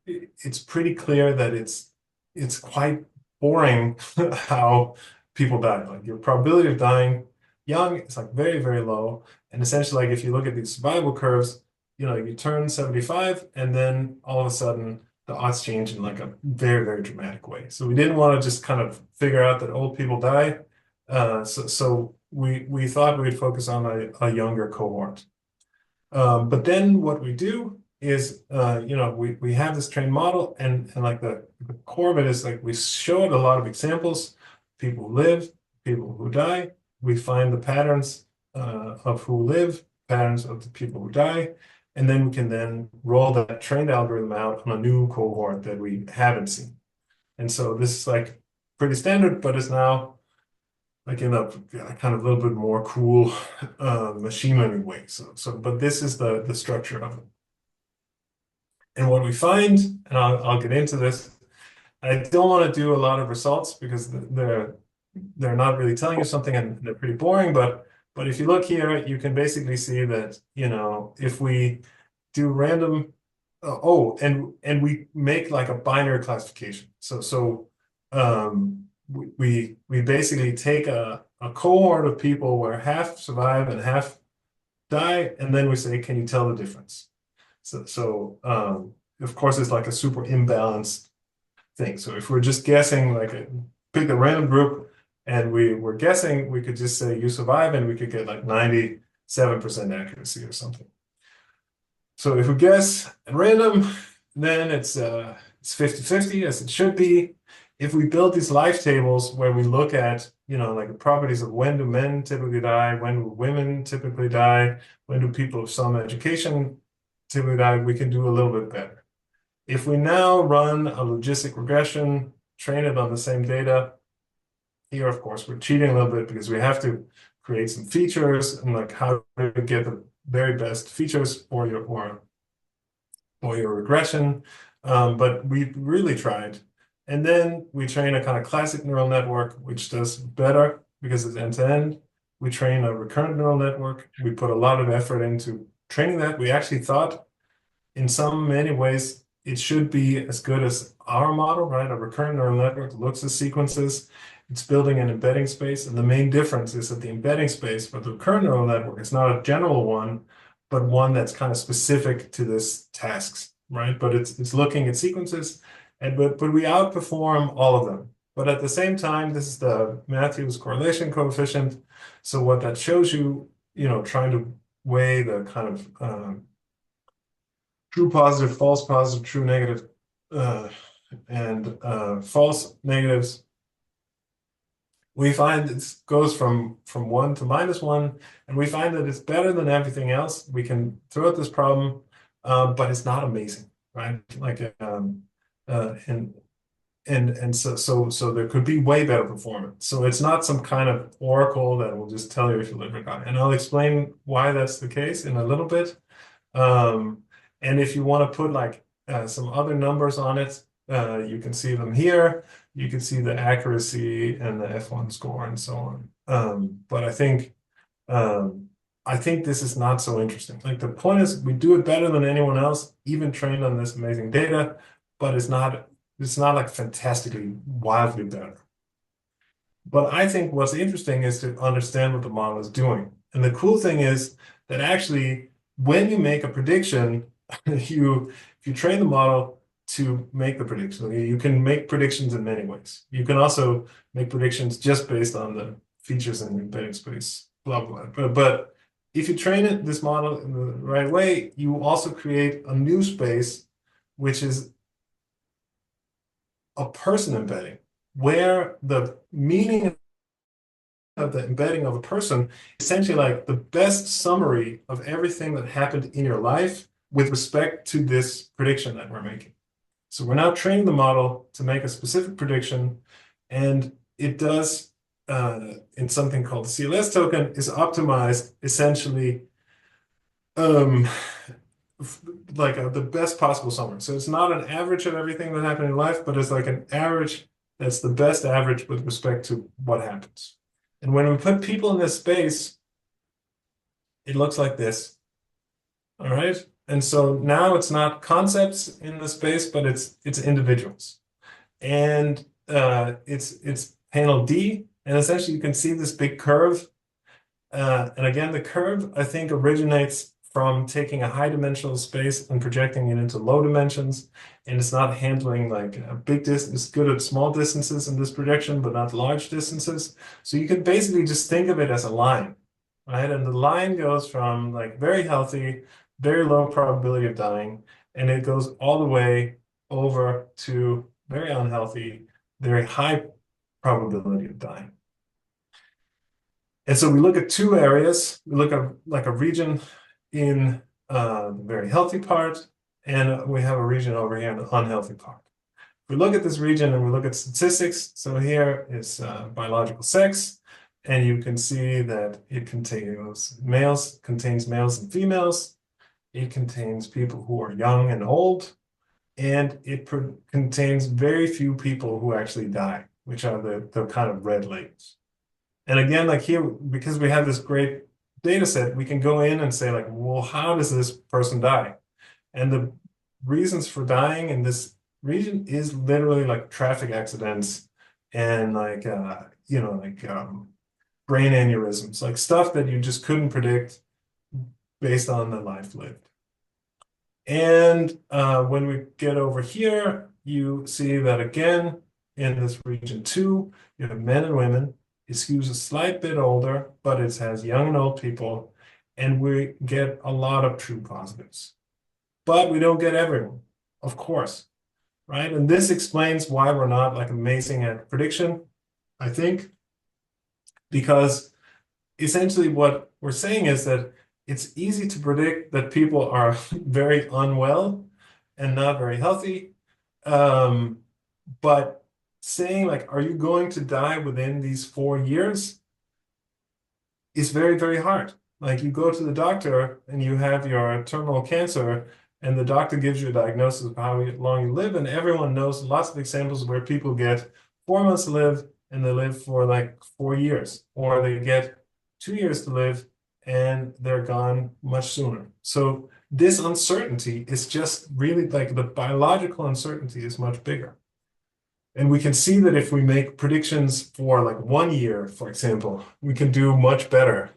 it's pretty clear that it's quite boring how people die. Like your probability of dying young is like very, very low. And essentially, like if you look at these survival curves, you turn 75 and then all of a sudden the odds change in like a very, very dramatic way. So we didn't want to just kind of figure out that old people die. So we thought we'd focus on a younger cohort. But then what we do is, we have this trained model, and like the core of it is like we show it a lot of examples, people who live, people who die. We find the patterns of who live, patterns of the people who die, and then we can then roll that trained algorithm out on a new cohort that we haven't seen. And so this is like pretty standard, but it's now like in a kind of a little bit more cool machine learning way. But this is the structure of it. And what we find, and I'll get into this, I don't want to do a lot of results because they're not really telling you something and they're pretty boring. But if you look here, you can basically see that, if we do random, and we make like a binary classification. We basically take a cohort of people where half survive and half die, and then we say, can you tell the difference? So of course, it's like a super imbalanced thing. So if we're just guessing, pick a random group, and we're guessing, we could just say you survive, and we could get like 97% accuracy or something. So if we guess at random, then it's 50-50 as it should be. If we build these life tables where we look at, like the properties of when do men typically die, when do women typically die, when do people of some education typically die, we can do a little bit better. If we now run a logistic regression, train it on the same data, here, of course, we're cheating a little bit because we have to create some features and like how to get the very best features for your regression. But we really tried. And then we train a kind of classic neural network, which does better because it's end-to-end. We train a recurrent neural network. We put a lot of effort into training that. We actually thought in many ways, it should be as good as our model, right? A recurrent neural network looks at sequences. It's building an embedding space. And the main difference is that the embedding space for the recurrent neural network is not a general one, but one that's kind of specific to this tasks, right? But it's looking at sequences. But we outperform all of them. But at the same time, this is the Matthews correlation coefficient. So what that shows you, trying to weigh the kind of true positive, false positive, true negative, and false negatives. We find it goes from 1 to -1, and we find that it's better than everything else. We can throw out this problem, but it's not amazing, right? So there could be way better performance. So it's not some kind of oracle that will just tell you if you live or die. And I'll explain why that's the case in a little bit. And if you want to put some other numbers on it, you can see them here. You can see the accuracy and the F1 score and so on. But I think this is not so interesting. Like the point is, we do it better than anyone else, even trained on this amazing data. But it's not like fantastically wildly better. But I think what's interesting is to understand what the model is doing. And the cool thing is that actually, when you make a prediction, if you train the model to make the prediction, you can make predictions in many ways. You can also make predictions just based on the features in the embedding space, blah, blah. But if you train this model in the right way, you also create a new space, which is a person embedding, where the meaning of the embedding of a person is essentially like the best summary of everything that happened in your life with respect to this prediction that we're making. So we're now training the model to make a specific prediction, and it does, in something called the CLS token, is optimized essentially the best possible summary. So it's not an average of everything that happened in life, but it's like an average that's the best average with respect to what happens. And when we put people in this space, it looks like this. All right. And so now it's not concepts in the space, but it's individuals. And it's panel D, and essentially you can see this big curve. And again, the curve, I think, originates from taking a high dimensional space and projecting it into low dimensions. And it's not handling like a big distance. It's good at small distances in this projection, but not large distances. So you can basically just think of it as a line, right? And the line goes from like very healthy, very low probability of dying, and it goes all the way over to very unhealthy, very high probability of dying. And so we look at two areas. We look at like a region in the very healthy part, and we have a region over here in the unhealthy part. If we look at this region and we look at statistics, so here is biological sex, and you can see that it contains males and females. It contains people who are young and old, and it contains very few people who actually die, which are the kind of red labels. And again, like here, because we have this great data set, we can go in and say like, well, how does this person die? And the reasons for dying in this region is literally like traffic accidents and like, brain aneurysms, like stuff that you just couldn't predict based on the life lived. And when we get over here, you see that again, in this region 2, you have men and women. It skews a slight bit older, but it has young and old people, and we get a lot of true positives. But we don't get everyone, of course, right? And this explains why we're not like amazing at prediction, I think, because essentially what we're saying is that it's easy to predict that people are very unwell and not very healthy. But saying like, are you going to die within these 4 years is very, very hard. Like you go to the doctor and you have your terminal cancer and the doctor gives you a diagnosis of how long you live, and everyone knows lots of examples where people get 4 months to live and they live for like 4 years, or they get 2 years to live and they're gone much sooner. So this uncertainty is just really like the biological uncertainty is much bigger. And we can see that if we make predictions for like 1 year, for example, we can do much better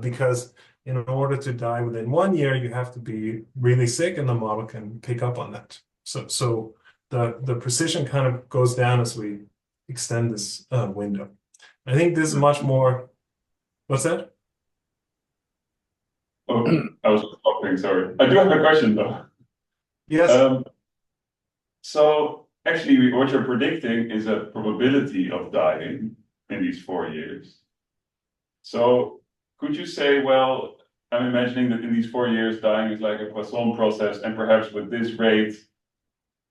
because in order to die within 1 year, you have to be really sick and the model can pick up on that. So the precision kind of goes down as we extend this window. I think this is much more, what's that? Oh, I was talking, sorry. I do have a question though. Yes. So actually, what you're predicting is a probability of dying in these 4 years. So could you say, well, I'm imagining that in these 4 years, dying is like a Poisson process, and perhaps with this rate,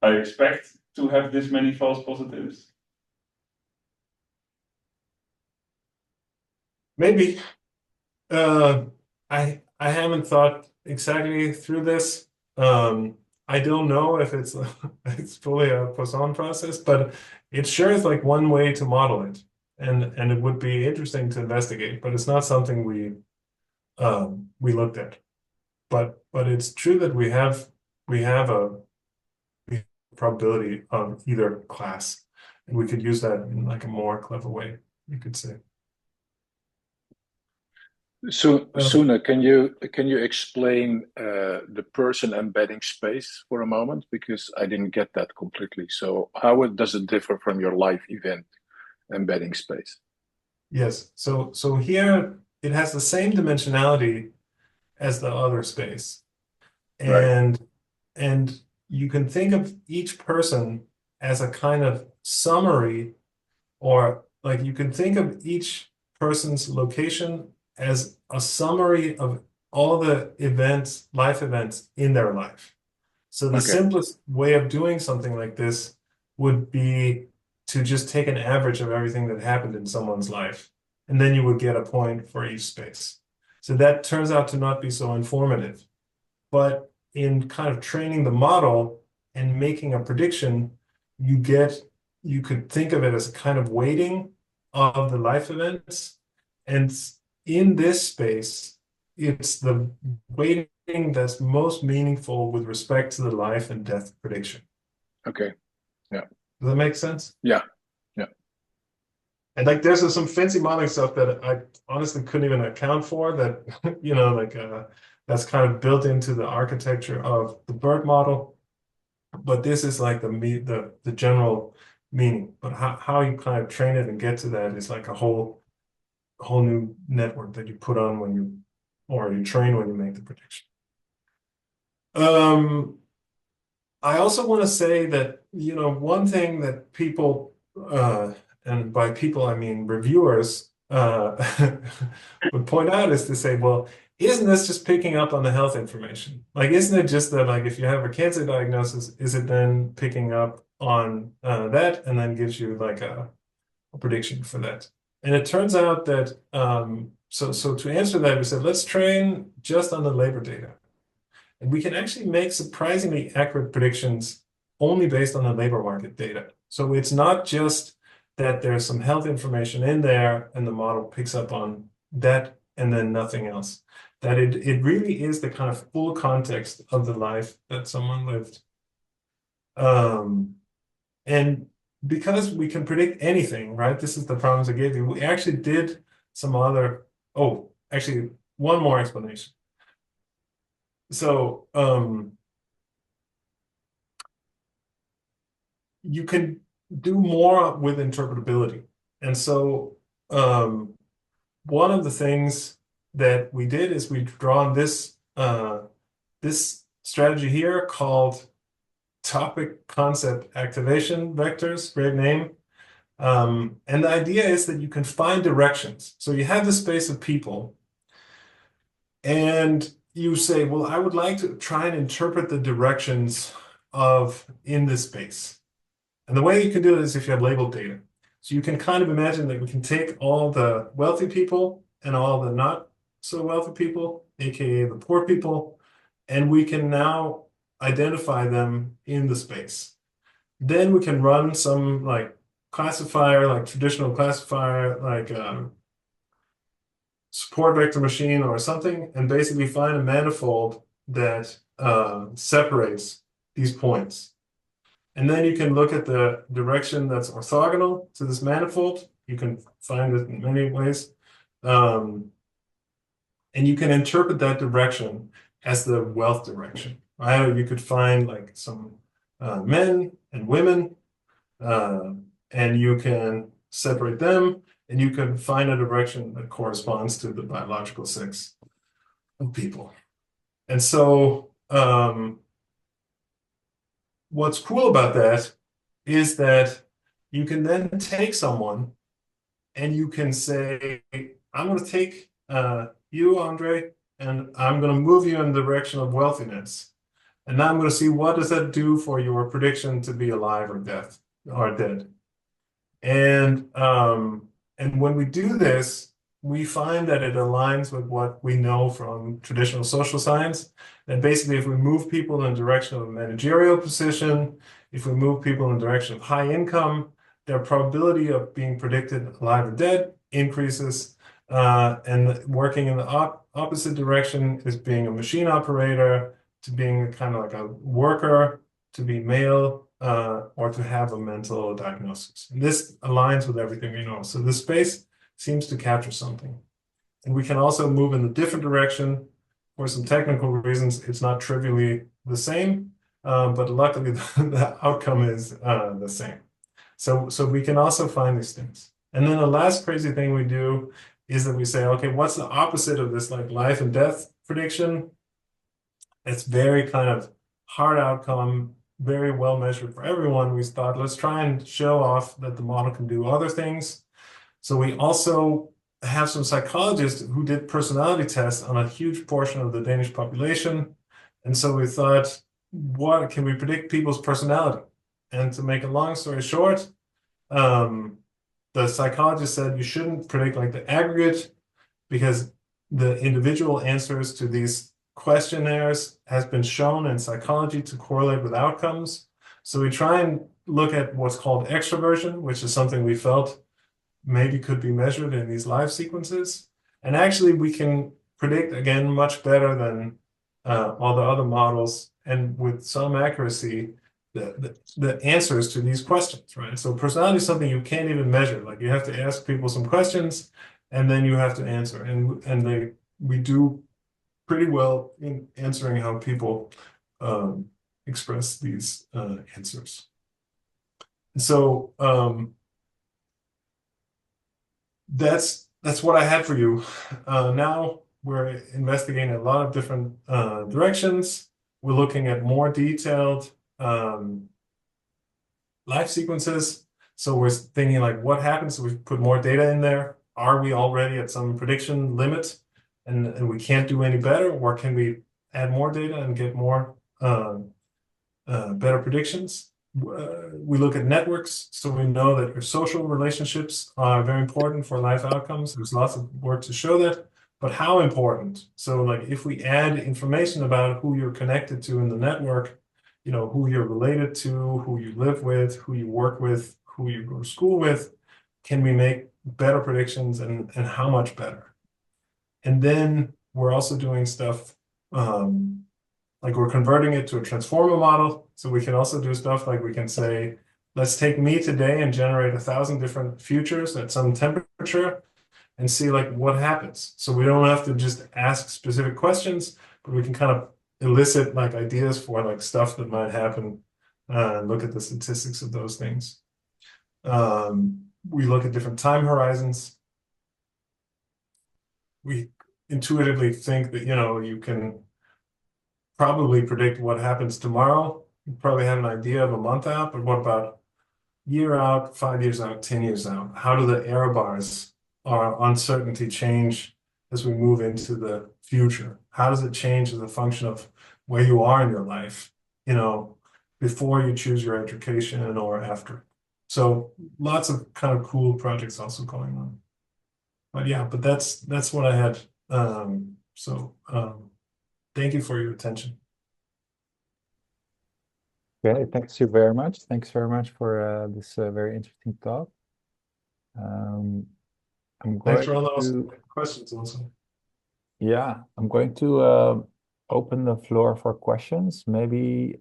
I expect to have this many false positives? Maybe. I haven't thought exactly through this. I don't know if it's it's fully a Poisson process, but it sure is like one way to model it, and it would be interesting to investigate. But it's not something we looked at. But it's true that we have a probability of either class, and we could use that in like a more clever way, you could say. So, Sune, can you explain the person embedding space for a moment? Because I didn't get that completely. So how does it differ from your live event embedding space? Yes. So here it has the same dimensionality as the other space. And you can think of each person as a kind of summary, or like you can think of each person's location as a summary of all the events, life events in their life. So the simplest way of doing something like this would be to just take an average of everything that happened in someone's life, and then you would get a point for each space. So that turns out to not be so informative. But in kind of training the model and making a prediction, you could think of it as a kind of weighting of the life events. And in this space, it's the weighting that's most meaningful with respect to the life and death prediction. Okay. Yeah. Does that make sense? Yeah. Yeah. And like there's some fancy modeling stuff that I honestly couldn't even account for that, that's kind of built into the architecture of the BERT model. But this is like the general meaning. But how you kind of train it and get to that is like a whole new network that you put on when you train when you make the prediction. I also want to say that, one thing that people, and by people I mean reviewers, would point out is to say, well, isn't this just picking up on the health information? Like, isn't it just that, like, if you have a cancer diagnosis, is it then picking up on that and then gives you like a prediction for that? And it turns out that, so to answer that, we said, let's train just on the labor data. And we can actually make surprisingly accurate predictions only based on the labor market data. So it's not just that there's some health information in there and the model picks up on that and then nothing else. That it really is the kind of full context of the life that someone lived. And because we can predict anything, right? This is the problems I gave you. We actually did some other, actually one more explanation. So you can do more with interpretability. And so one of the things that we did is we've drawn this strategy here called topic concept activation vectors, great name. And the idea is that you can find directions. So you have the space of people and you say, well, I would like to try and interpret the directions in this space. And the way you can do it is if you have labeled data. So you can kind of imagine that we can take all the wealthy people and all the not so wealthy people, aka the poor people, and we can now identify them in the space. Then we can run some like classifier, like traditional classifier, like support vector machine or something, and basically find a manifold that separates these points. And then you can look at the direction that's orthogonal to this manifold. You can find it in many ways. And you can interpret that direction as the wealth direction. Right? You could find like some men and women, and you can separate them, and you can find a direction that corresponds to the biological sex of people. And so what's cool about that is that you can then take someone and you can say, I'm going to take you, Andre, and I'm going to move you in the direction of wealthiness. And now I'm going to see what does that do for your prediction to be alive or dead. And when we do this, we find that it aligns with what we know from traditional social science. That basically, if we move people in the direction of a managerial position, if we move people in the direction of high income, their probability of being predicted alive or dead increases. And working in the opposite direction is being a machine operator, to being kind of like a worker, to be male, or to have a mental diagnosis. And this aligns with everything we know. So this space seems to capture something. And we can also move in a different direction. For some technical reasons, it's not trivially the same, but luckily the outcome is the same. So we can also find these things. And then the last crazy thing we do is that we say, okay, what's the opposite of this like life and death prediction? It's very kind of hard outcome, very well measured for everyone. We thought, let's try and show off that the model can do other things. So we also have some psychologists who did personality tests on a huge portion of the Danish population. And so we thought, what can we predict people's personality? And to make a long story short, the psychologist said you shouldn't predict like the aggregate because the individual answers to these questionnaires has been shown in psychology to correlate with outcomes. So we try and look at what's called extroversion, which is something we felt maybe could be measured in these live sequences. And actually we can predict again much better than all the other models, and with some accuracy, the answers to these questions, right? So personality is something you can't even measure. Like you have to ask people some questions, and then you have to answer. And we do pretty well in answering how people express these answers. So that's what I had for you. Now we're investigating a lot of different directions. We're looking at more detailed life sequences. So we're thinking like, what happens if we put more data in there? Are we already at some prediction limit and we can't do any better? Or can we add more data and get more better predictions? We look at networks, so we know that your social relationships are very important for life outcomes. There's lots of work to show that, but how important? So like if we add information about who you're connected to in the network, you know, who you're related to, who you live with, who you work with, who you go to school with, can we make better predictions and how much better? And then we're also doing stuff like we're converting it to a transformer model. So we can also do stuff like we can say, let's take me today and generate 1,000 different futures at some temperature and see like what happens. So we don't have to just ask specific questions, but we can kind of elicit like ideas for like stuff that might happen and look at the statistics of those things. We look at different time horizons. We intuitively think that, you know, you can probably predict what happens tomorrow. You probably have an idea of a month out, but what about year out, 5 years out, 10 years out? How do the error bars or uncertainty change as we move into the future? How does it change as a function of where you are in your life, you know, before you choose your education or after? So lots of kind of cool projects also going on. But yeah, but that's what I had. Thank you for your attention. Okay, thanks you very much. Thanks very much for this very interesting talk. I'm Thanks going for all those to, questions also. yeah, I'm going to open the floor for questions. Maybe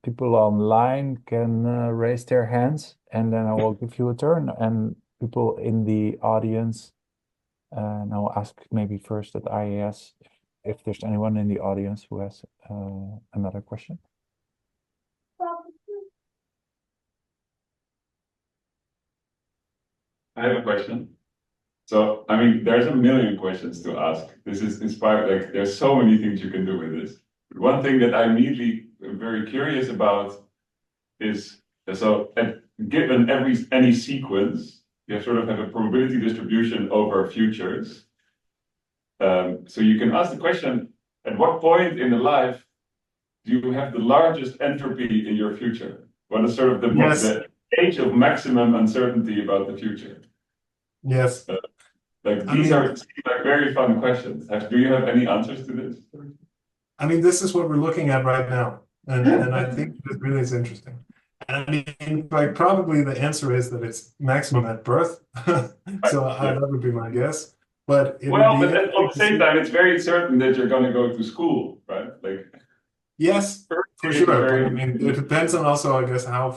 people online can raise their hands, and then I will give you a turn. And people in the audience, and I'll ask maybe first at IAS if there's anyone in the audience who has another question. I have a question. So, I mean, there's a million questions to ask. This is inspired, like, there's so many things you can do with this. But one thing that I immediately am very curious about is, so, given any sequence, you sort of have a probability distribution over futures. So you can ask the question, at what point in the life do you have the largest entropy in your future? What is sort of the age of maximum uncertainty about the future? Yes. Like these are like very fun questions. Do you have any answers to this? I mean, this is what we're looking at right now, and I think it really is interesting. I mean, like probably the answer is that it's maximum at birth. So that would be my guess. But it well, would be but at the same time, it's very certain that you're going to go to school, right? Like yes, for sure. But, I mean, it depends on also, I guess, how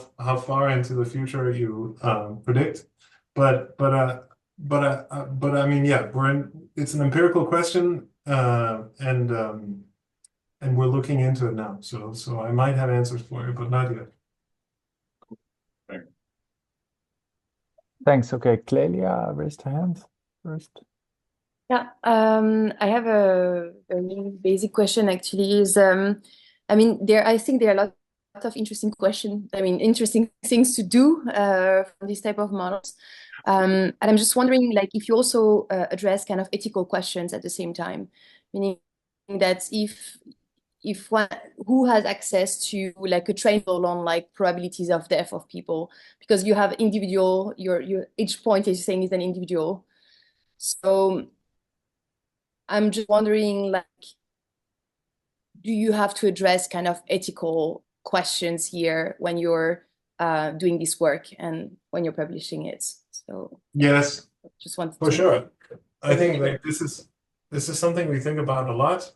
far into the future you predict. But I mean, yeah, it's an empirical question, and we're looking into it now. So I might have answers for you, but not yet. Thanks. Okay, Clelia raised her hand first. Yeah, I have a very basic question actually. I mean, I think there are a lot of interesting questions. I mean, interesting things to do from this type of models. And I'm just wondering, like, if you also address kind of ethical questions at the same time, meaning that who has access to like a trained model on like probabilities of death of people, because you have individual, your each point is saying is an individual. So I'm just wondering, like, do you have to address kind of ethical questions here when you're doing this work and when you're publishing it? So yes, just wanted for to sure. I think like this is something we think about a lot.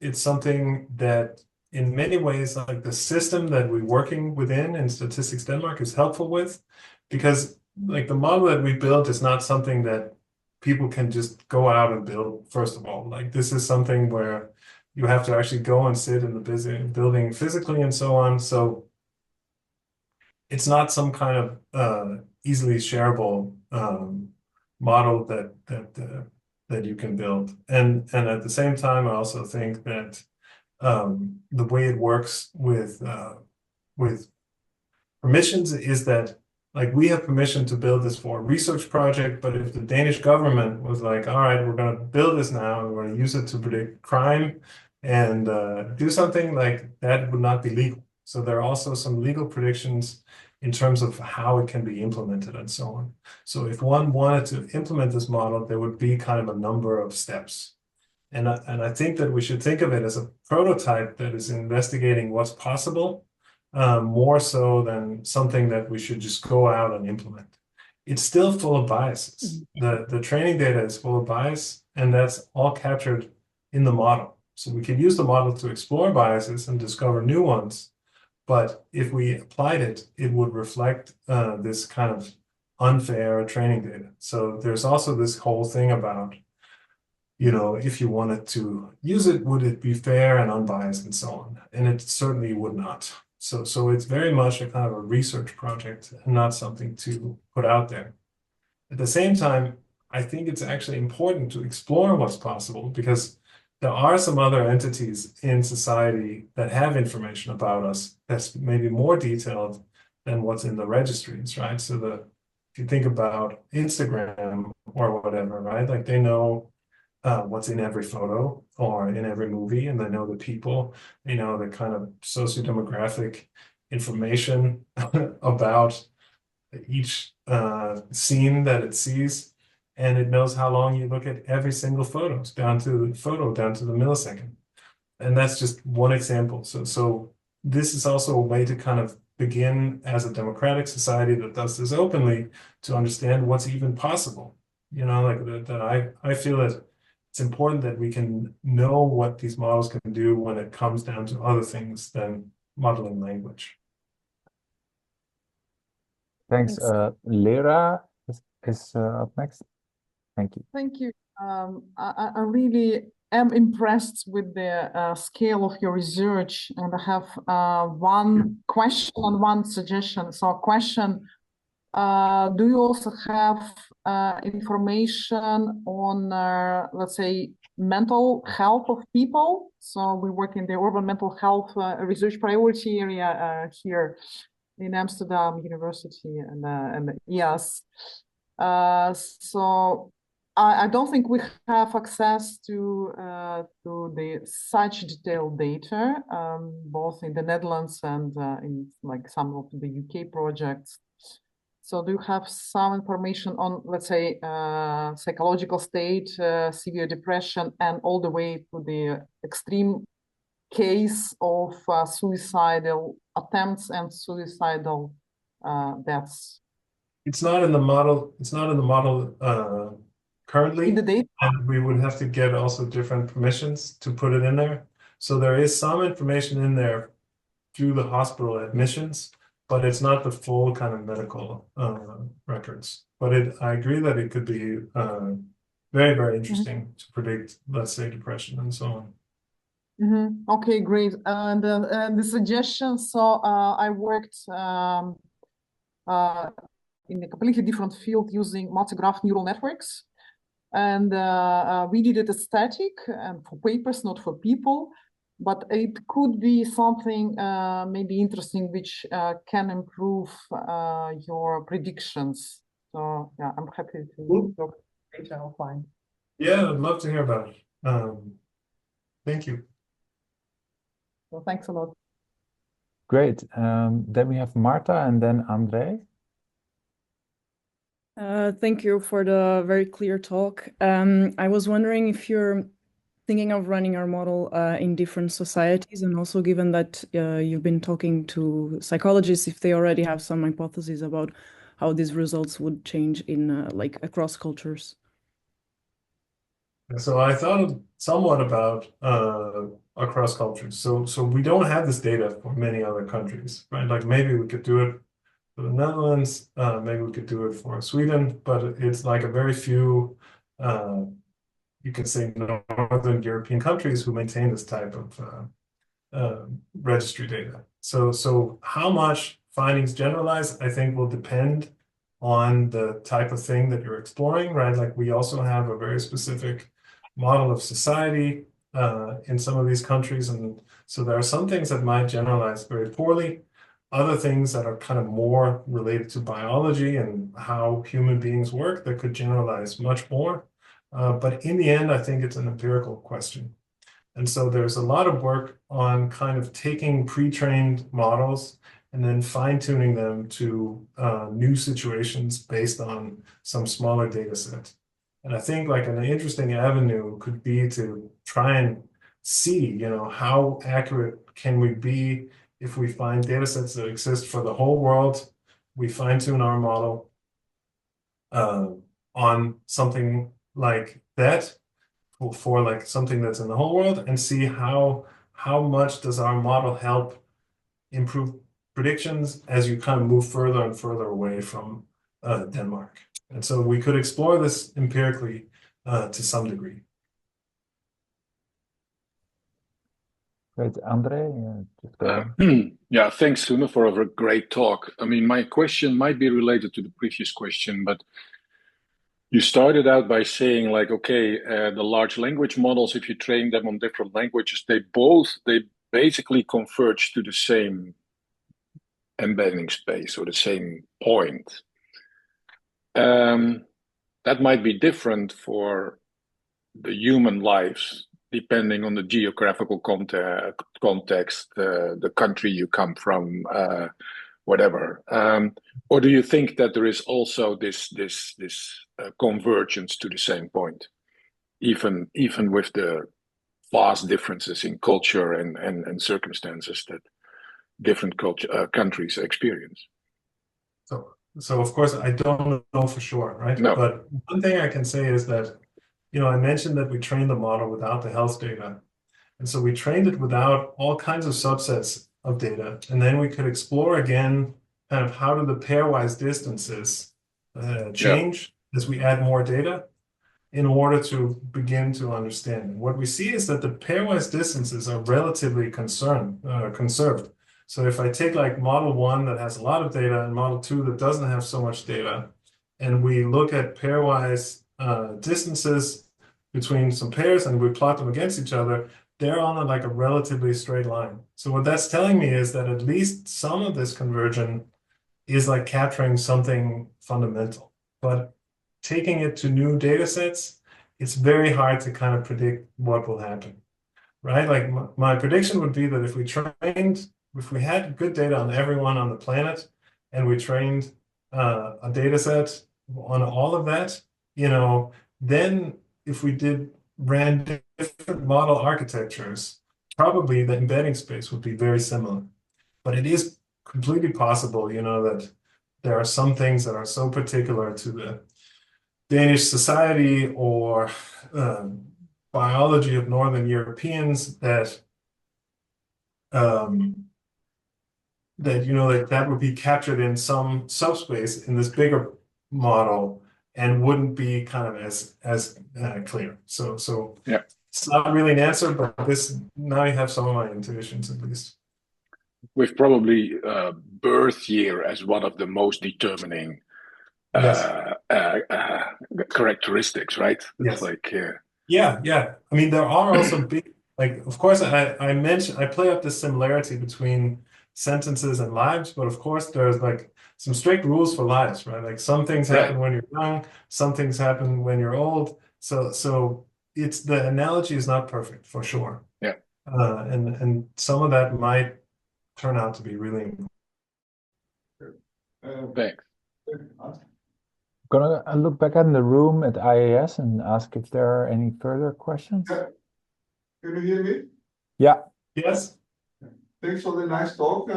It's something that in many ways, like the system that we're working within in Statistics Denmark is helpful with, because like the model that we built is not something that people can just go out and build, first of all. Like this is something where you have to actually go and sit in the building physically and so on. So it's not some kind of easily shareable model that you can build. And at the same time, I also think that the way it works with permissions is that like we have permission to build this for a research project, but if the Danish government was like, all right, we're going to build this now, and we're going to use it to predict crime and do something, like that would not be legal. So there are also some legal predictions in terms of how it can be implemented and so on. So if one wanted to implement this model, there would be kind of a number of steps. And I think that we should think of it as a prototype that is investigating what's possible, more so than something that we should just go out and implement. It's still full of biases. The training data is full of bias, and that's all captured in the model. So we can use the model to explore biases and discover new ones. But if we applied it, it would reflect this kind of unfair training data. So there's also this whole thing about, you know, if you wanted to use it, would it be fair and unbiased and so on? And it certainly would not. So it's very much a kind of a research project and not something to put out there. At the same time, I think it's actually important to explore what's possible, because there are some other entities in society that have information about us that's maybe more detailed than what's in the registries, right? So if you think about Instagram or whatever, right? Like they know what's in every photo or in every movie, and they know the people, they know the kind of socio-demographic information about each scene that it sees, and it knows how long you look at every single photo, down to the millisecond. And that's just one example. So this is also a way to kind of begin as a democratic society that does this openly to understand what's even possible. You know, like that I feel that it's important that we can know what these models can do when it comes down to other things than modeling language. Thanks. Lera is up next. Thank you. Thank you. I really am impressed with the scale of your research, and I have one question and one suggestion. So, a question: do you also have information on, let's say, mental health of people? So we work in the urban mental health research priority area here in Amsterdam University, and yes. So I don't think we have access to the such detailed data, both in the Netherlands and in like some of the UK projects. So do you have some information on, let's say, psychological state, severe depression, and all the way to the extreme case of suicidal attempts and suicidal deaths? It's not in the model. It's not in the model currently. In the data? And we would have to get also different permissions to put it in there. So there is some information in there through the hospital admissions, but it's not the full kind of medical records. But I agree that it could be very, very interesting to predict, let's say, depression and so on. Okay, great. And the suggestion, so I worked in a completely different field using multi-graph neural networks. And we did it static and for papers, not for people. But it could be something maybe interesting which can improve your predictions. So yeah, I'm happy to talk later offline. Yeah, I'd love to hear about it. Thank you. Well, thanks a lot. Great. Then we have Marta and then Andre. Thank you for the very clear talk. I was wondering if you're thinking of running our model in different societies, and also given that you've been talking to psychologists, if they already have some hypotheses about how these results would change in like across cultures. So I thought somewhat about across cultures. So we don't have this data for many other countries, right? Like maybe we could do it for the Netherlands, maybe we could do it for Sweden, but it's like a very few, you can say, Northern European countries who maintain this type of registry data. So how much findings generalize, I think, will depend on the type of thing that you're exploring, right? Like we also have a very specific model of society in some of these countries. And so there are some things that might generalize very poorly, other things that are kind of more related to biology and how human beings work that could generalize much more. But in the end, I think it's an empirical question. And so there's a lot of work on kind of taking pre-trained models and then fine-tuning them to new situations based on some smaller data set. And I think like an interesting avenue could be to try and see, how accurate can we be if we find data sets that exist for the whole world, we fine-tune our model on something like that, for like something that's in the whole world, and see how much does our model help improve predictions as you kind of move further and further away from Denmark. And so we could explore this empirically to some degree. Great, Andre, just go on. Yeah, thanks, Sune, for a great talk. I mean, my question might be related to the previous question, but you started out by saying like, okay, the large language models, if you train them on different languages, they basically converge to the same embedding space or the same point. That might be different for the human lives, depending on the geographical context, the country you come from, whatever. Or do you think that there is also this convergence to the same point, even with the vast differences in culture and circumstances that different countries experience? So of course I don't know for sure, right? No. But one thing I can say is that, I mentioned that we trained the model without the health data. And so we trained it without all kinds of subsets of data. And then we could explore again, kind of how do the pairwise distances change as we add more data in order to begin to understand. And what we see is that the pairwise distances are relatively conserved. So if I take like model 1 that has a lot of data and model 2 that doesn't have so much data, and we look at pairwise distances between some pairs and we plot them against each other, they're on like a relatively straight line. So what that's telling me is that at least some of this conversion is like capturing something fundamental. But taking it to new data sets, it's very hard to kind of predict what will happen, right? Like my prediction would be that if we had good data on everyone on the planet and we trained a data set on all of that, then if we ran different model architectures, probably the embedding space would be very similar. But it is completely possible, that there are some things that are so particular to the Danish society or biology of Northern Europeans that that would be captured in some subspace in this bigger model and wouldn't be kind of as clear. So yeah, it's not really an answer, but now you have some of my intuitions at least. With probably birth year as one of the most determining characteristics, right? Yes. It's like yeah. I mean, there are also big, like, of course, I play up the similarity between sentences and lives, but of course there's like some strict rules for lives, right? Like some things happen when you're young, some things happen when you're old. So it's the analogy is not perfect for sure. Yeah. And some of that might turn out to be really important. Thanks. Gonna look back in the room at IAS and ask if there are any further questions. Yeah. Can you hear me? Yeah. Yes. Thanks for the nice talk.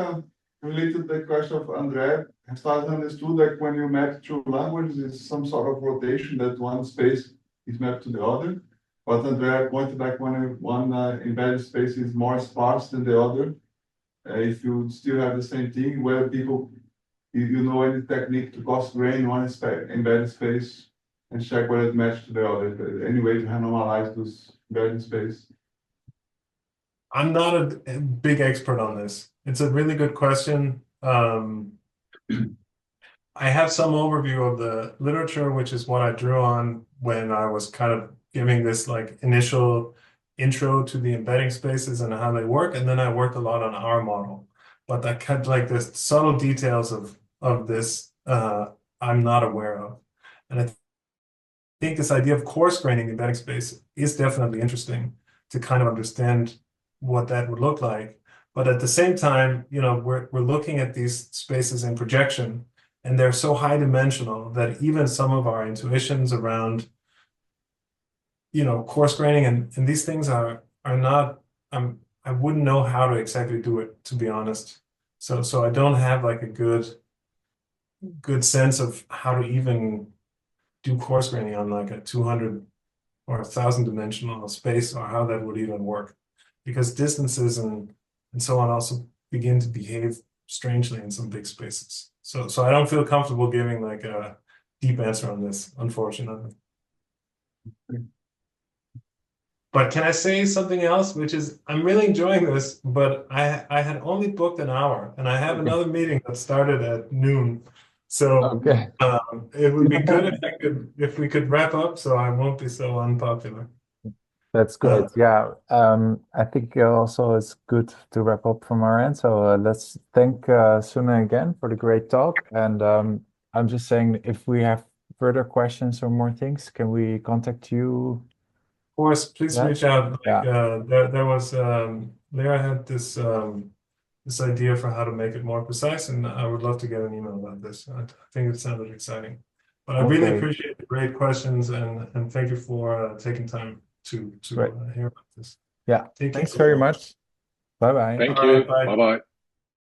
Related to the question of Andre, as far as I understood, like when you map two languages, it's some sort of rotation that one space is mapped to the other. what Andrea pointed like when one embedded space is more sparse than the other, if you still have the same thing, whether people, you know any technique to cost grain one embedded space and check whether it matches to the other. Any way to normalize those embedded space? I'm not a big expert on this. It's a really good question. I have some overview of the literature, which is what I drew on when I was kind of giving this like initial intro to the embedding spaces and how they work. And then I worked a lot on our model. But I kept like the subtle details of this I'm not aware of. And I think this idea of coarse graining the embedding space is definitely interesting to kind of understand what that would look like. But at the same time, you know, we're looking at these spaces in projection, and they're so high dimensional that even some of our intuitions around, you know, coarse graining and these things are not, I wouldn't know how to exactly do it, to be honest. So I don't have like a good sense of how to even do coarse graining on like a 200 or 1,000 dimensional space, or how that would even work, because distances and so on also begin to behave strangely in some big spaces. So I don't feel comfortable giving like a deep answer on this, unfortunately. But can I say something else, which is I'm really enjoying this, but I had only booked an hour, and I have another meeting that started at noon. So Okay. it would be good if we could wrap up, so I won't be so unpopular. That's great. Yeah, I think also it's good to wrap up from our end. So let's thank Sune again for the great talk. And I'm just saying, if we have further questions or more things, can we contact you? Of course, please Yeah. reach out. Like, Yeah. there was Lera had this this idea for how to make it more precise, and I would love to get an email about this. I think it sounded exciting. But I really Okay. appreciate the great questions, and thank you for taking time to Great. hear about this. Yeah. Take Thanks care. very much. Bye-bye. Thank All you. right, bye. Bye-bye.